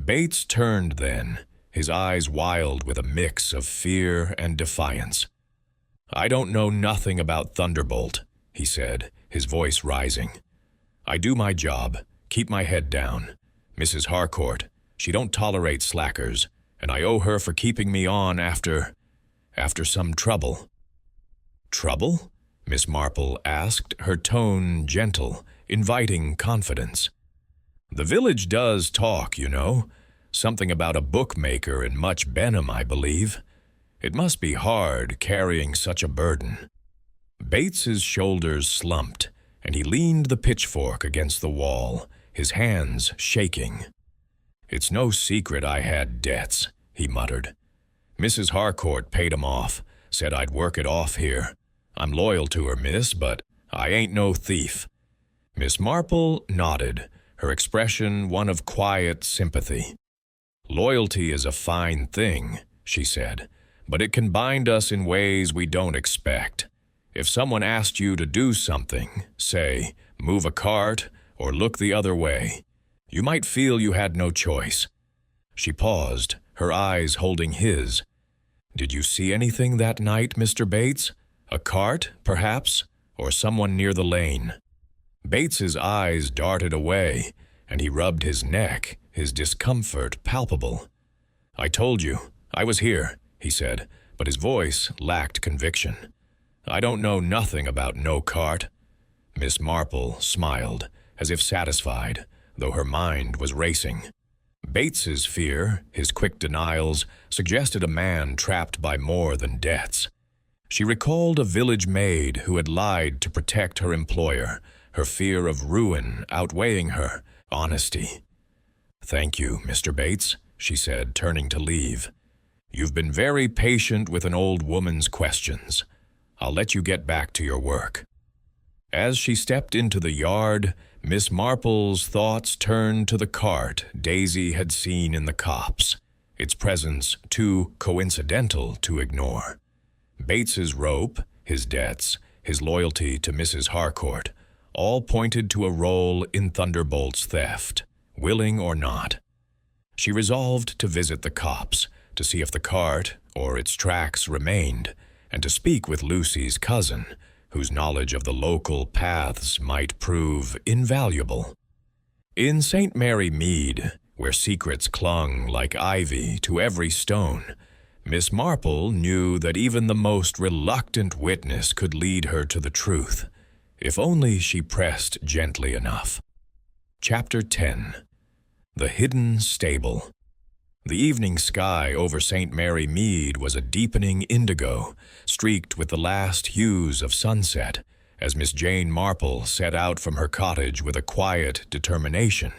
Bates turned then, his eyes wild with a mix of fear and defiance. "I don't know nothing about Thunderbolt," he said, his voice rising. "I do my job, keep my head down. Mrs. Harcourt, she don't tolerate slackers, and I owe her for keeping me on after some trouble." "Trouble?" Miss Marple asked, her tone gentle, inviting confidence. "The village does talk, you know. Something about a bookmaker in Much Benham, I believe. It must be hard carrying such a burden." Bates's shoulders slumped, and he leaned the pitchfork against the wall, his hands shaking. "It's no secret I had debts," he muttered. "Mrs. Harcourt paid 'em off, said I'd work it off here. I'm loyal to her, miss, but I ain't no thief." Miss Marple nodded, her expression one of quiet sympathy. "Loyalty is a fine thing," she said, "but it can bind us in ways we don't expect. If someone asked you to do something, say, move a cart or look the other way, you might feel you had no choice." She paused, her eyes holding his. "Did you see anything that night, Mr. Bates? A cart, perhaps, or someone near the lane?" Bates's eyes darted away, and he rubbed his neck, his discomfort palpable. "I told you, I was here," he said, but his voice lacked conviction. "I don't know nothing about no cart." Miss Marple smiled, as if satisfied, though her mind was racing. Bates's fear, his quick denials, suggested a man trapped by more than debts. She recalled a village maid who had lied to protect her employer, her fear of ruin outweighing her honesty. "Thank you, Mr. Bates," she said, turning to leave. "You've been very patient with an old woman's questions. I'll let you get back to your work." As she stepped into the yard, Miss Marple's thoughts turned to the cart Daisy had seen in the copse, its presence too coincidental to ignore. Bates's rope, his debts, his loyalty to Mrs. Harcourt, all pointed to a role in Thunderbolt's theft, willing or not. She resolved to visit the copse, to see if the cart or its tracks remained, and to speak with Lucy's cousin, whose knowledge of the local paths might prove invaluable. In St. Mary, Mead, where secrets clung like ivy to every stone, Miss Marple knew that even the most reluctant witness could lead her to the truth, if only she pressed gently enough. Chapter 10. The Hidden Stable. The evening sky over St. Mary, Mead was a deepening indigo, streaked with the last hues of sunset, as Miss Jane Marple set out from her cottage with a quiet determination.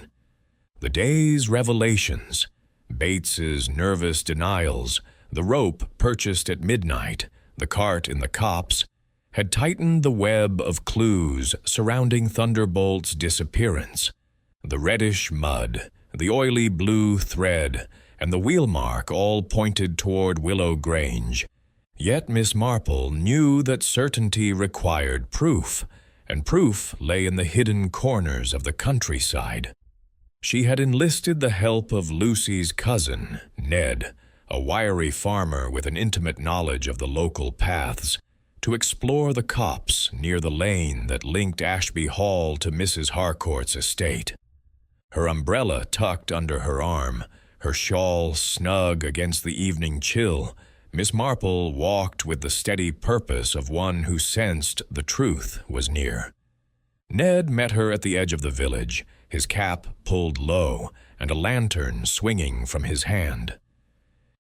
The day's revelations, Bates's nervous denials, the rope purchased at midnight, the cart in the copse, had tightened the web of clues surrounding Thunderbolt's disappearance. The reddish mud, the oily blue thread, and the wheel mark all pointed toward Willow Grange. Yet Miss Marple knew that certainty required proof, and proof lay in the hidden corners of the countryside. She had enlisted the help of Lucy's cousin, Ned, a wiry farmer with an intimate knowledge of the local paths, to explore the copse near the lane that linked Ashby Hall to Mrs. Harcourt's estate. Her umbrella tucked under her arm, her shawl snug against the evening chill, Miss Marple walked with the steady purpose of one who sensed the truth was near. Ned met her at the edge of the village, his cap pulled low and a lantern swinging from his hand.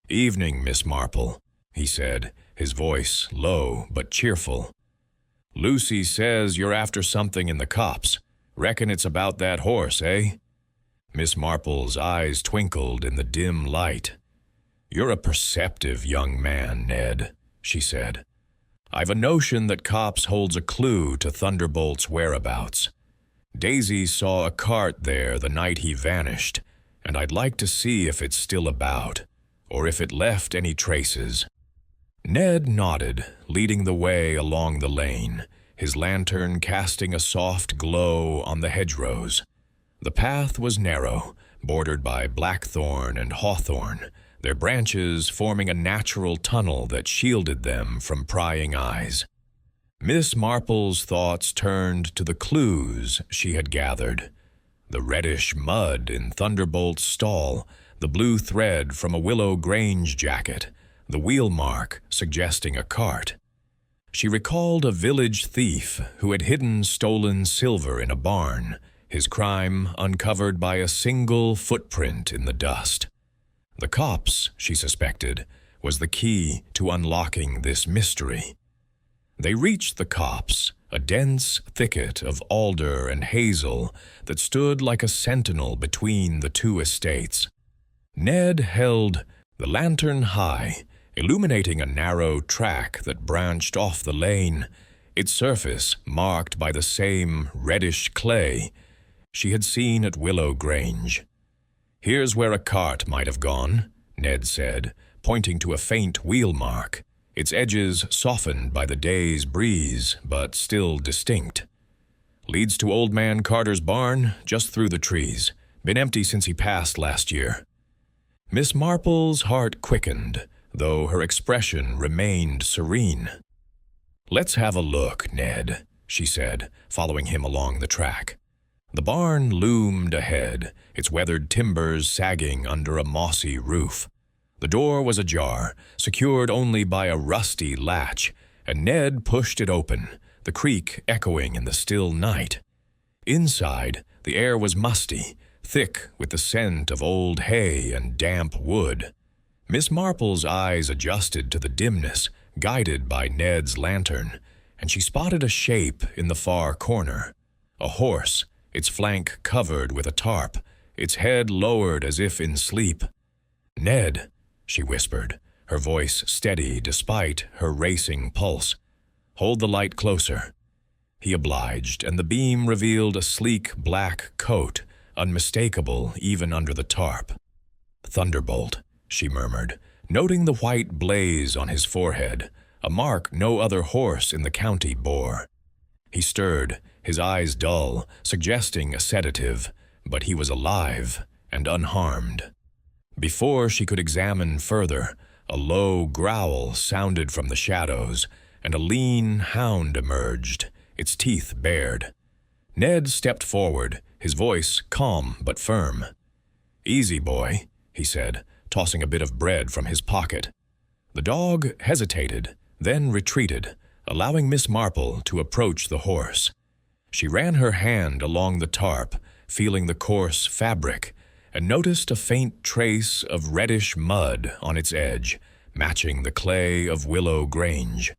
"Evening, Miss Marple," he said, his voice low but cheerful. "Lucy says you're after something in the copse. Reckon it's about that horse, eh?" Miss Marple's eyes twinkled in the dim light. "You're a perceptive young man, Ned," she said. "I've a notion that Copse holds a clue to Thunderbolt's whereabouts. Daisy saw a cart there the night he vanished, and I'd like to see if it's still about, or if it left any traces." Ned nodded, leading the way along the lane, his lantern casting a soft glow on the hedgerows. The path was narrow, bordered by blackthorn and hawthorn, their branches forming a natural tunnel that shielded them from prying eyes. Miss Marple's thoughts turned to the clues she had gathered. The reddish mud in Thunderbolt's stall, the blue thread from a Willow Grange jacket, the wheel mark suggesting a cart. She recalled a village thief who had hidden stolen silver in a barn, his crime uncovered by a single footprint in the dust. The copse, she suspected, was the key to unlocking this mystery. They reached the copse, a dense thicket of alder and hazel that stood like a sentinel between the two estates. Ned held the lantern high, illuminating a narrow track that branched off the lane, its surface marked by the same reddish clay she had seen at Willow Grange. "Here's where a cart might have gone," Ned said, pointing to a faint wheel mark, its edges softened by the day's breeze, but still distinct. "Leads to Old Man Carter's barn, just through the trees. Been empty since he passed last year." Miss Marple's heart quickened, though her expression remained serene. "Let's have a look, Ned," she said, following him along the track. The barn loomed ahead, its weathered timbers sagging under a mossy roof. The door was ajar, secured only by a rusty latch, and Ned pushed it open, the creak echoing in the still night. Inside, the air was musty, thick with the scent of old hay and damp wood. Miss Marple's eyes adjusted to the dimness, guided by Ned's lantern, and she spotted a shape in the far corner. A horse, its flank covered with a tarp, its head lowered as if in sleep. "Ned," she whispered, her voice steady despite her racing pulse. "Hold the light closer." He obliged, and the beam revealed a sleek black coat, unmistakable even under the tarp. "Thunderbolt," she murmured, noting the white blaze on his forehead, a mark no other horse in the county bore. He stirred, his eyes dull, suggesting a sedative, but he was alive and unharmed. Before she could examine further, a low growl sounded from the shadows, and a lean hound emerged, its teeth bared. Ned stepped forward, his voice calm but firm. "Easy, boy," he said, tossing a bit of bread from his pocket. The dog hesitated, then retreated, allowing Miss Marple to approach the horse. She ran her hand along the tarp, feeling the coarse fabric, and noticed a faint trace of reddish mud on its edge, matching the clay of Willow Grange.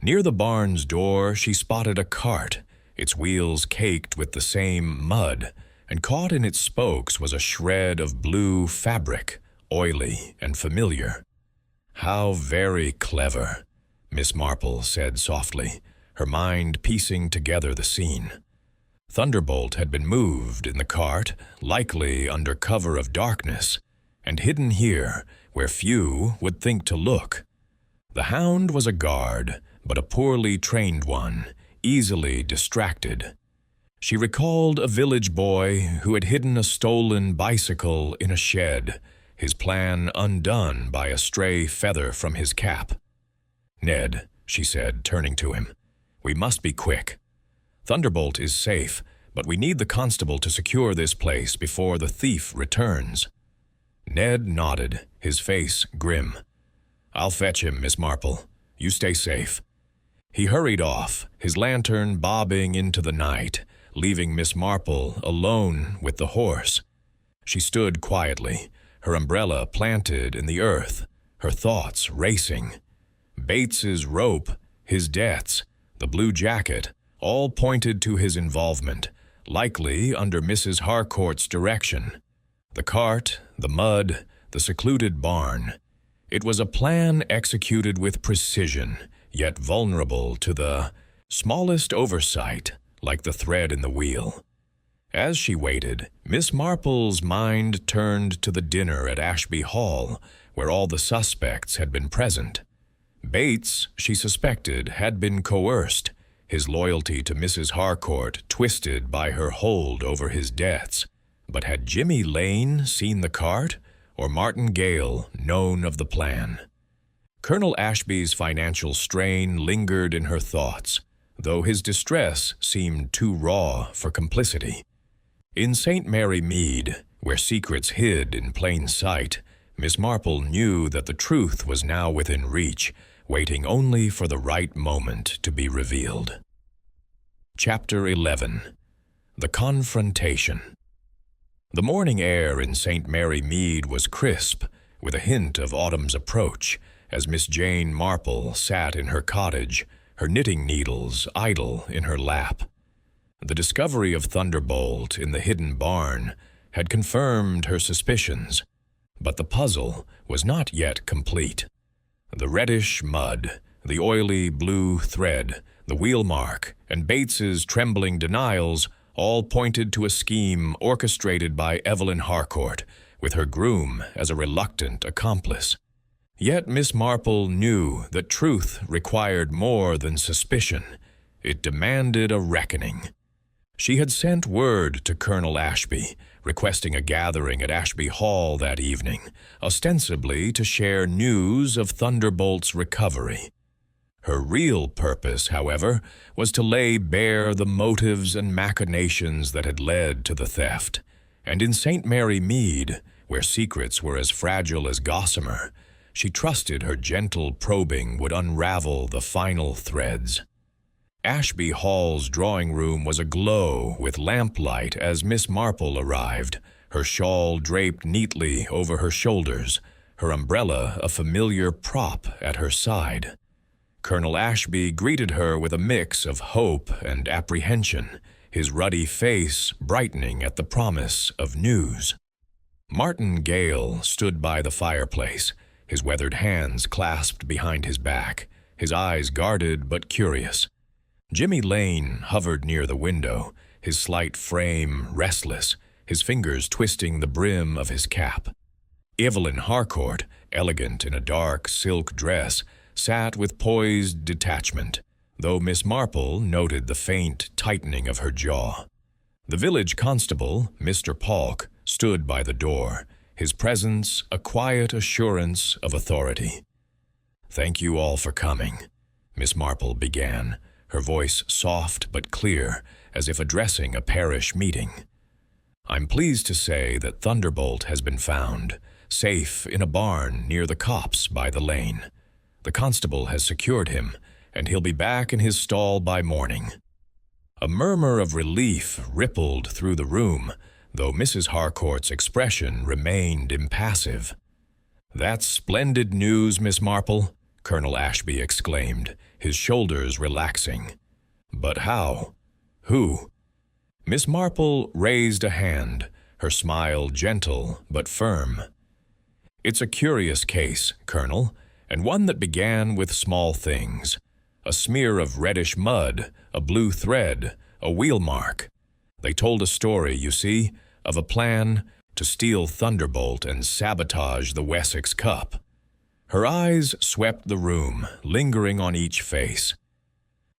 Near the barn's door she spotted a cart, its wheels caked with the same mud, and caught in its spokes was a shred of blue fabric, oily and familiar. "How very clever," Miss Marple said softly, her mind piecing together the scene. Thunderbolt had been moved in the cart, likely under cover of darkness, and hidden here where few would think to look. The hound was a guard, but a poorly trained one, easily distracted. She recalled a village boy who had hidden a stolen bicycle in a shed, his plan undone by a stray feather from his cap. "Ned," she said, turning to him, "we must be quick. Thunderbolt is safe, but we need the constable to secure this place before the thief returns." Ned nodded, his face grim. "I'll fetch him, Miss Marple. You stay safe." He hurried off, his lantern bobbing into the night, leaving Miss Marple alone with the horse. She stood quietly, her umbrella planted in the earth, her thoughts racing. Bates's rope, his debts, the blue jacket, all pointed to his involvement, likely under Mrs. Harcourt's direction. The cart, the mud, the secluded barn. It was a plan executed with precision, yet vulnerable to the smallest oversight, like the thread in the wheel. As she waited, Miss Marple's mind turned to the dinner at Ashby Hall, where all the suspects had been present. Bates, she suspected, had been coerced, his loyalty to Mrs. Harcourt twisted by her hold over his debts. But had Jimmy Lane seen the cart, or Martin Gale known of the plan? Colonel Ashby's financial strain lingered in her thoughts, though his distress seemed too raw for complicity. In St. Mary Mead, where secrets hid in plain sight, Miss Marple knew that the truth was now within reach, waiting only for the right moment to be revealed. Chapter 11. The Confrontation. The morning air in St. Mary Mead was crisp, with a hint of autumn's approach, as Miss Jane Marple sat in her cottage, her knitting needles idle in her lap. The discovery of Thunderbolt in the hidden barn had confirmed her suspicions, but the puzzle was not yet complete. The reddish mud, the oily blue thread, the wheel mark, and Bates's trembling denials all pointed to a scheme orchestrated by Evelyn Harcourt, with her groom as a reluctant accomplice. Yet Miss Marple knew that truth required more than suspicion. It demanded a reckoning. She had sent word to Colonel Ashby, requesting a gathering at Ashby Hall that evening, ostensibly to share news of Thunderbolt's recovery. Her real purpose, however, was to lay bare the motives and machinations that had led to the theft. And in St. Mary Mead, where secrets were as fragile as gossamer, she trusted her gentle probing would unravel the final threads. Ashby Hall's drawing room was aglow with lamplight as Miss Marple arrived, her shawl draped neatly over her shoulders, her umbrella a familiar prop at her side. Colonel Ashby greeted her with a mix of hope and apprehension, his ruddy face brightening at the promise of news. Martin Gale stood by the fireplace, his weathered hands clasped behind his back, his eyes guarded but curious. Jimmy Lane hovered near the window, his slight frame restless, his fingers twisting the brim of his cap. Evelyn Harcourt, elegant in a dark silk dress, sat with poised detachment, though Miss Marple noted the faint tightening of her jaw. The village constable, Mr. Polk, stood by the door, his presence a quiet assurance of authority. "Thank you all for coming," Miss Marple began, her voice soft but clear, as if addressing a parish meeting. "I'm pleased to say that Thunderbolt has been found, safe in a barn near the copse by the lane. The constable has secured him, and he'll be back in his stall by morning." A murmur of relief rippled through the room, though Mrs. Harcourt's expression remained impassive. "That's splendid news, Miss Marple," Colonel Ashby exclaimed, his shoulders relaxing. "But how? Who?" Miss Marple raised a hand, her smile gentle but firm. "It's a curious case, Colonel, and one that began with small things. A smear of reddish mud, a blue thread, a wheel mark. They told a story, you see, of a plan to steal Thunderbolt and sabotage the Wessex Cup." Her eyes swept the room, lingering on each face.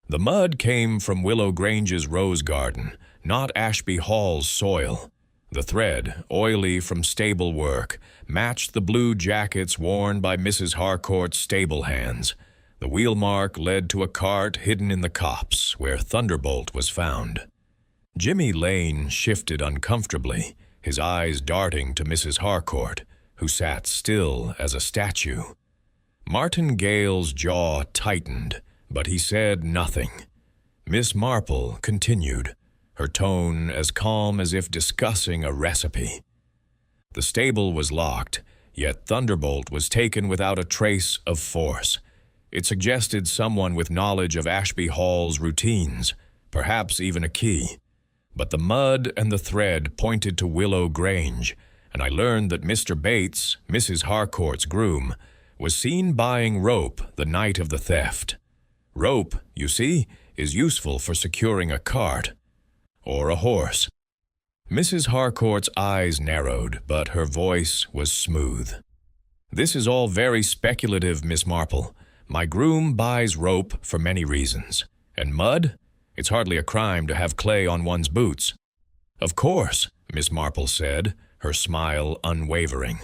"The mud came from Willow Grange's rose garden, not Ashby Hall's soil. The thread, oily from stable work, matched the blue jackets worn by Mrs. Harcourt's stable hands. The wheel mark led to a cart hidden in the copse, where Thunderbolt was found." Jimmy Lane shifted uncomfortably, his eyes darting to Mrs. Harcourt, who sat still as a statue. Martin Gale's jaw tightened, but he said nothing. Miss Marple continued, her tone as calm as if discussing a recipe. The stable was locked, yet Thunderbolt was taken without a trace of force. It suggested someone with knowledge of Ashby Hall's routines, perhaps even a key. But the mud and the thread pointed to Willow Grange, and I learned that Mr. Bates, Mrs. Harcourt's groom, was seen buying rope the night of the theft. Rope, you see, is useful for securing a cart or a horse. Mrs. Harcourt's eyes narrowed, but her voice was smooth. This is all very speculative, Miss Marple. My groom buys rope for many reasons. And mud? It's hardly a crime to have clay on one's boots. Of course, Miss Marple said, her smile unwavering.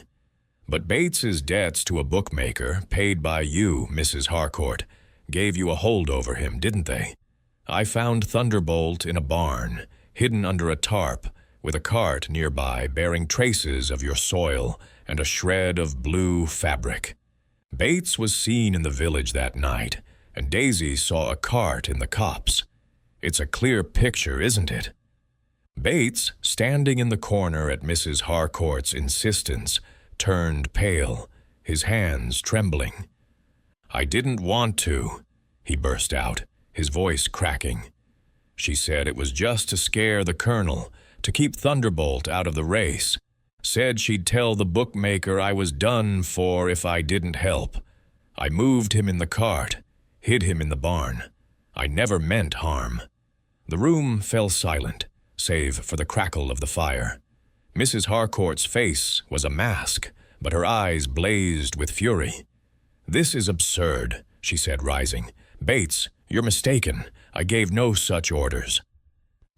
But Bates's debts to a bookmaker, paid by you, Mrs. Harcourt, gave you a hold over him, didn't they? I found Thunderbolt in a barn, hidden under a tarp, with a cart nearby bearing traces of your soil and a shred of blue fabric. Bates was seen in the village that night, and Daisy saw a cart in the copse. It's a clear picture, isn't it? Bates, standing in the corner at Mrs. Harcourt's insistence, turned pale, his hands trembling. I didn't want to, he burst out, his voice cracking. She said it was just to scare the colonel, to keep Thunderbolt out of the race. Said she'd tell the bookmaker I was done for if I didn't help. I moved him in the cart, hid him in the barn. I never meant harm. The room fell silent, save for the crackle of the fire. Mrs. Harcourt's face was a mask, but her eyes blazed with fury. This is absurd, she said, rising. Bates, you're mistaken. I gave no such orders.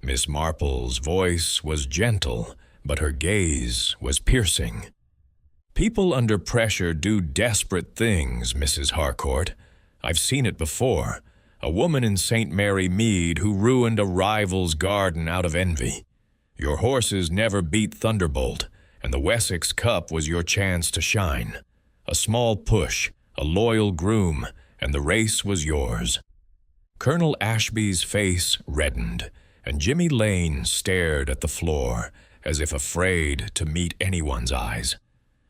Miss Marple's voice was gentle, but her gaze was piercing. People under pressure do desperate things, Mrs. Harcourt. I've seen it before. A woman in St. Mary Mead who ruined a rival's garden out of envy. Your horses never beat Thunderbolt, and the Wessex Cup was your chance to shine. A small push, a loyal groom, and the race was yours. Colonel Ashby's face reddened, and Jimmy Lane stared at the floor, as if afraid to meet anyone's eyes.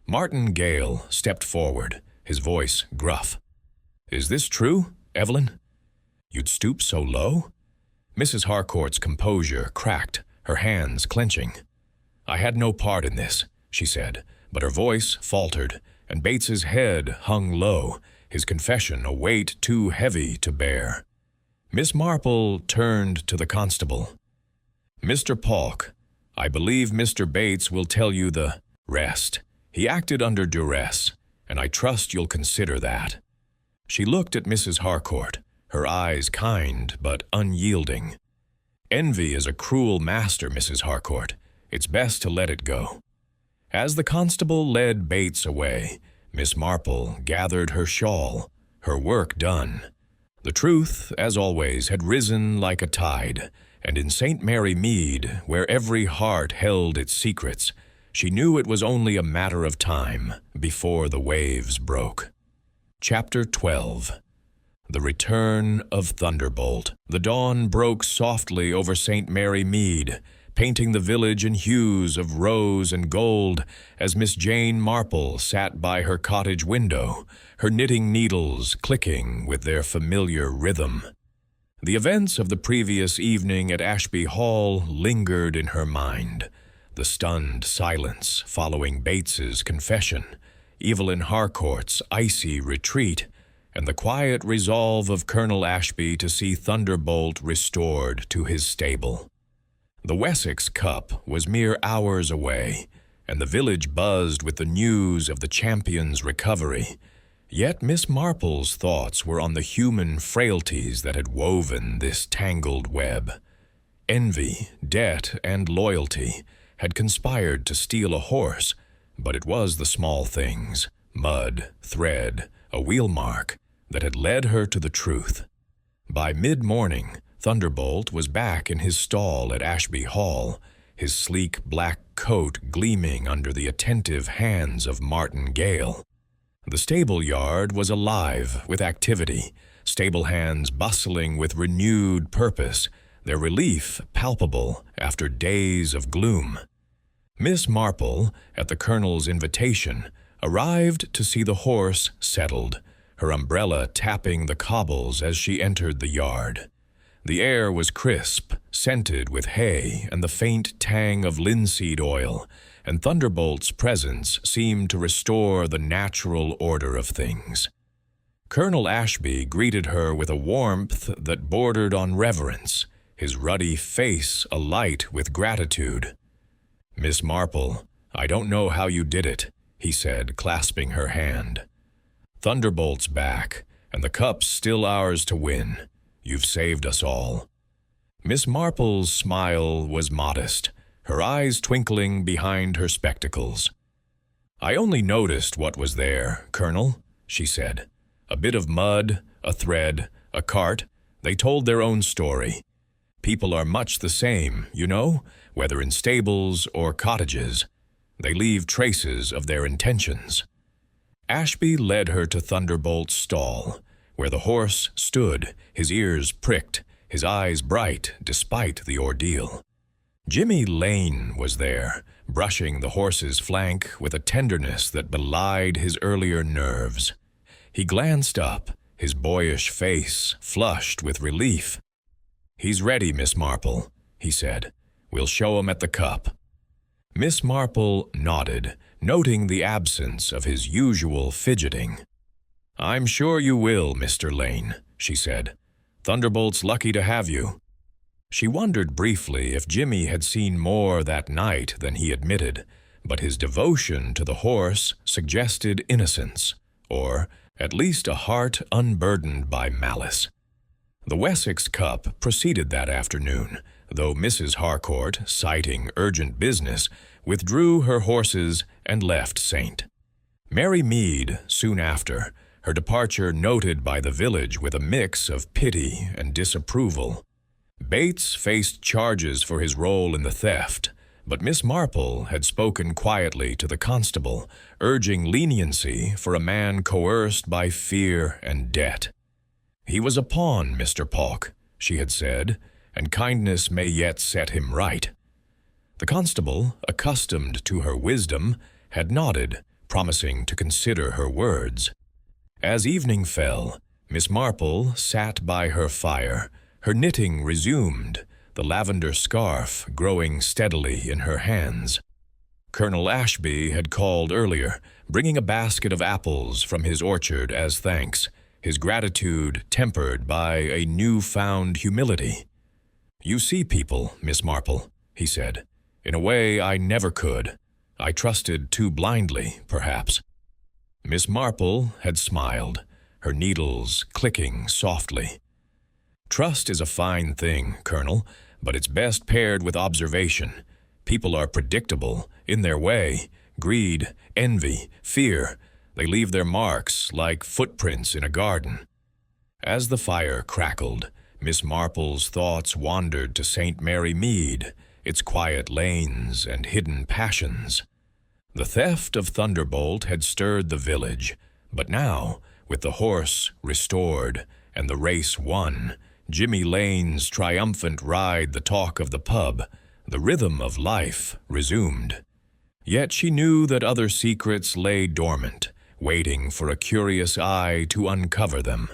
Martin Gale stepped forward, his voice gruff. Is this true, Evelyn? You'd stoop so low? Mrs. Harcourt's composure cracked, her hands clenching. I had no part in this, she said, but her voice faltered, and Bates's head hung low, his confession a weight too heavy to bear. Miss Marple turned to the constable. Mr. Polk, I believe Mr. Bates will tell you the rest. He acted under duress, and I trust you'll consider that. She looked at Mrs. Harcourt, her eyes kind but unyielding. Envy is a cruel master, Mrs. Harcourt. It's best to let it go. As the constable led Bates away, Miss Marple gathered her shawl, her work done. The truth, as always, had risen like a tide, and in St. Mary Mead, where every heart held its secrets, she knew it was only a matter of time before the waves broke. Chapter 12. The Return of Thunderbolt. The dawn broke softly over St. Mary Mead, painting the village in hues of rose and gold as Miss Jane Marple sat by her cottage window, her knitting needles clicking with their familiar rhythm. The events of the previous evening at Ashby Hall lingered in her mind. The stunned silence following Bates's confession, Evelyn Harcourt's icy retreat, and the quiet resolve of Colonel Ashby to see Thunderbolt restored to his stable. The Wessex Cup was mere hours away, and the village buzzed with the news of the champion's recovery. Yet Miss Marple's thoughts were on the human frailties that had woven this tangled web. Envy, debt, and loyalty had conspired to steal a horse, but it was the small things, mud, thread, a wheel mark, that had led her to the truth. By mid-morning, Thunderbolt was back in his stall at Ashby Hall, his sleek black coat gleaming under the attentive hands of Martin Gale. The stable yard was alive with activity, stable hands bustling with renewed purpose, their relief palpable after days of gloom. Miss Marple, at the Colonel's invitation, arrived to see the horse settled, her umbrella tapping the cobbles as she entered the yard. The air was crisp, scented with hay and the faint tang of linseed oil, and Thunderbolt's presence seemed to restore the natural order of things. Colonel Ashby greeted her with a warmth that bordered on reverence, his ruddy face alight with gratitude. "Miss Marple, I don't know how you did it," he said, clasping her hand. "Thunderbolt's back, and the cup's still ours to win. You've saved us all." Miss Marple's smile was modest, her eyes twinkling behind her spectacles. "I only noticed what was there, Colonel," she said. "A bit of mud, a thread, a cart. They told their own story. People are much the same, you know, whether in stables or cottages. They leave traces of their intentions." Ashby led her to Thunderbolt's stall, where the horse stood, his ears pricked, his eyes bright despite the ordeal. Jimmy Lane was there, brushing the horse's flank with a tenderness that belied his earlier nerves. He glanced up, his boyish face flushed with relief. "He's ready, Miss Marple," he said. "We'll show him at the cup." Miss Marple nodded, noting the absence of his usual fidgeting. "I'm sure you will, Mr. Lane," she said. "Thunderbolt's lucky to have you." She wondered briefly if Jimmy had seen more that night than he admitted, but his devotion to the horse suggested innocence, or at least a heart unburdened by malice. The Wessex Cup proceeded that afternoon, though Mrs. Harcourt, citing urgent business, withdrew her horses and left St. Mary Mead soon after, her departure noted by the village with a mix of pity and disapproval. Bates faced charges for his role in the theft, but Miss Marple had spoken quietly to the constable, urging leniency for a man coerced by fear and debt. "He was a pawn, Mr. Polk," she had said, "and kindness may yet set him right." The constable, accustomed to her wisdom, had nodded, promising to consider her words. As evening fell, Miss Marple sat by her fire, her knitting resumed, the lavender scarf growing steadily in her hands. Colonel Ashby had called earlier, bringing a basket of apples from his orchard as thanks, his gratitude tempered by a new-found humility. "You see people, Miss Marple," he said, "in a way I never could. I trusted too blindly, perhaps." Miss Marple had smiled, her needles clicking softly. "Trust is a fine thing, Colonel, but it's best paired with observation. People are predictable, in their way. Greed, envy, fear. They leave their marks like footprints in a garden." As the fire crackled, Miss Marple's thoughts wandered to St. Mary Mead, its quiet lanes and hidden passions. The theft of Thunderbolt had stirred the village, but now, with the horse restored and the race won, Jimmy Lane's triumphant ride the talk of the pub, the rhythm of life resumed. Yet she knew that other secrets lay dormant, waiting for a curious eye to uncover them.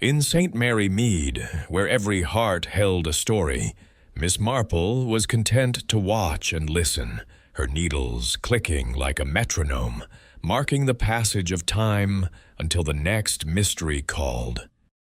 In St. Mary Mead, where every heart held a story, Miss Marple was content to watch and listen, her needles clicking like a metronome, marking the passage of time until the next mystery called.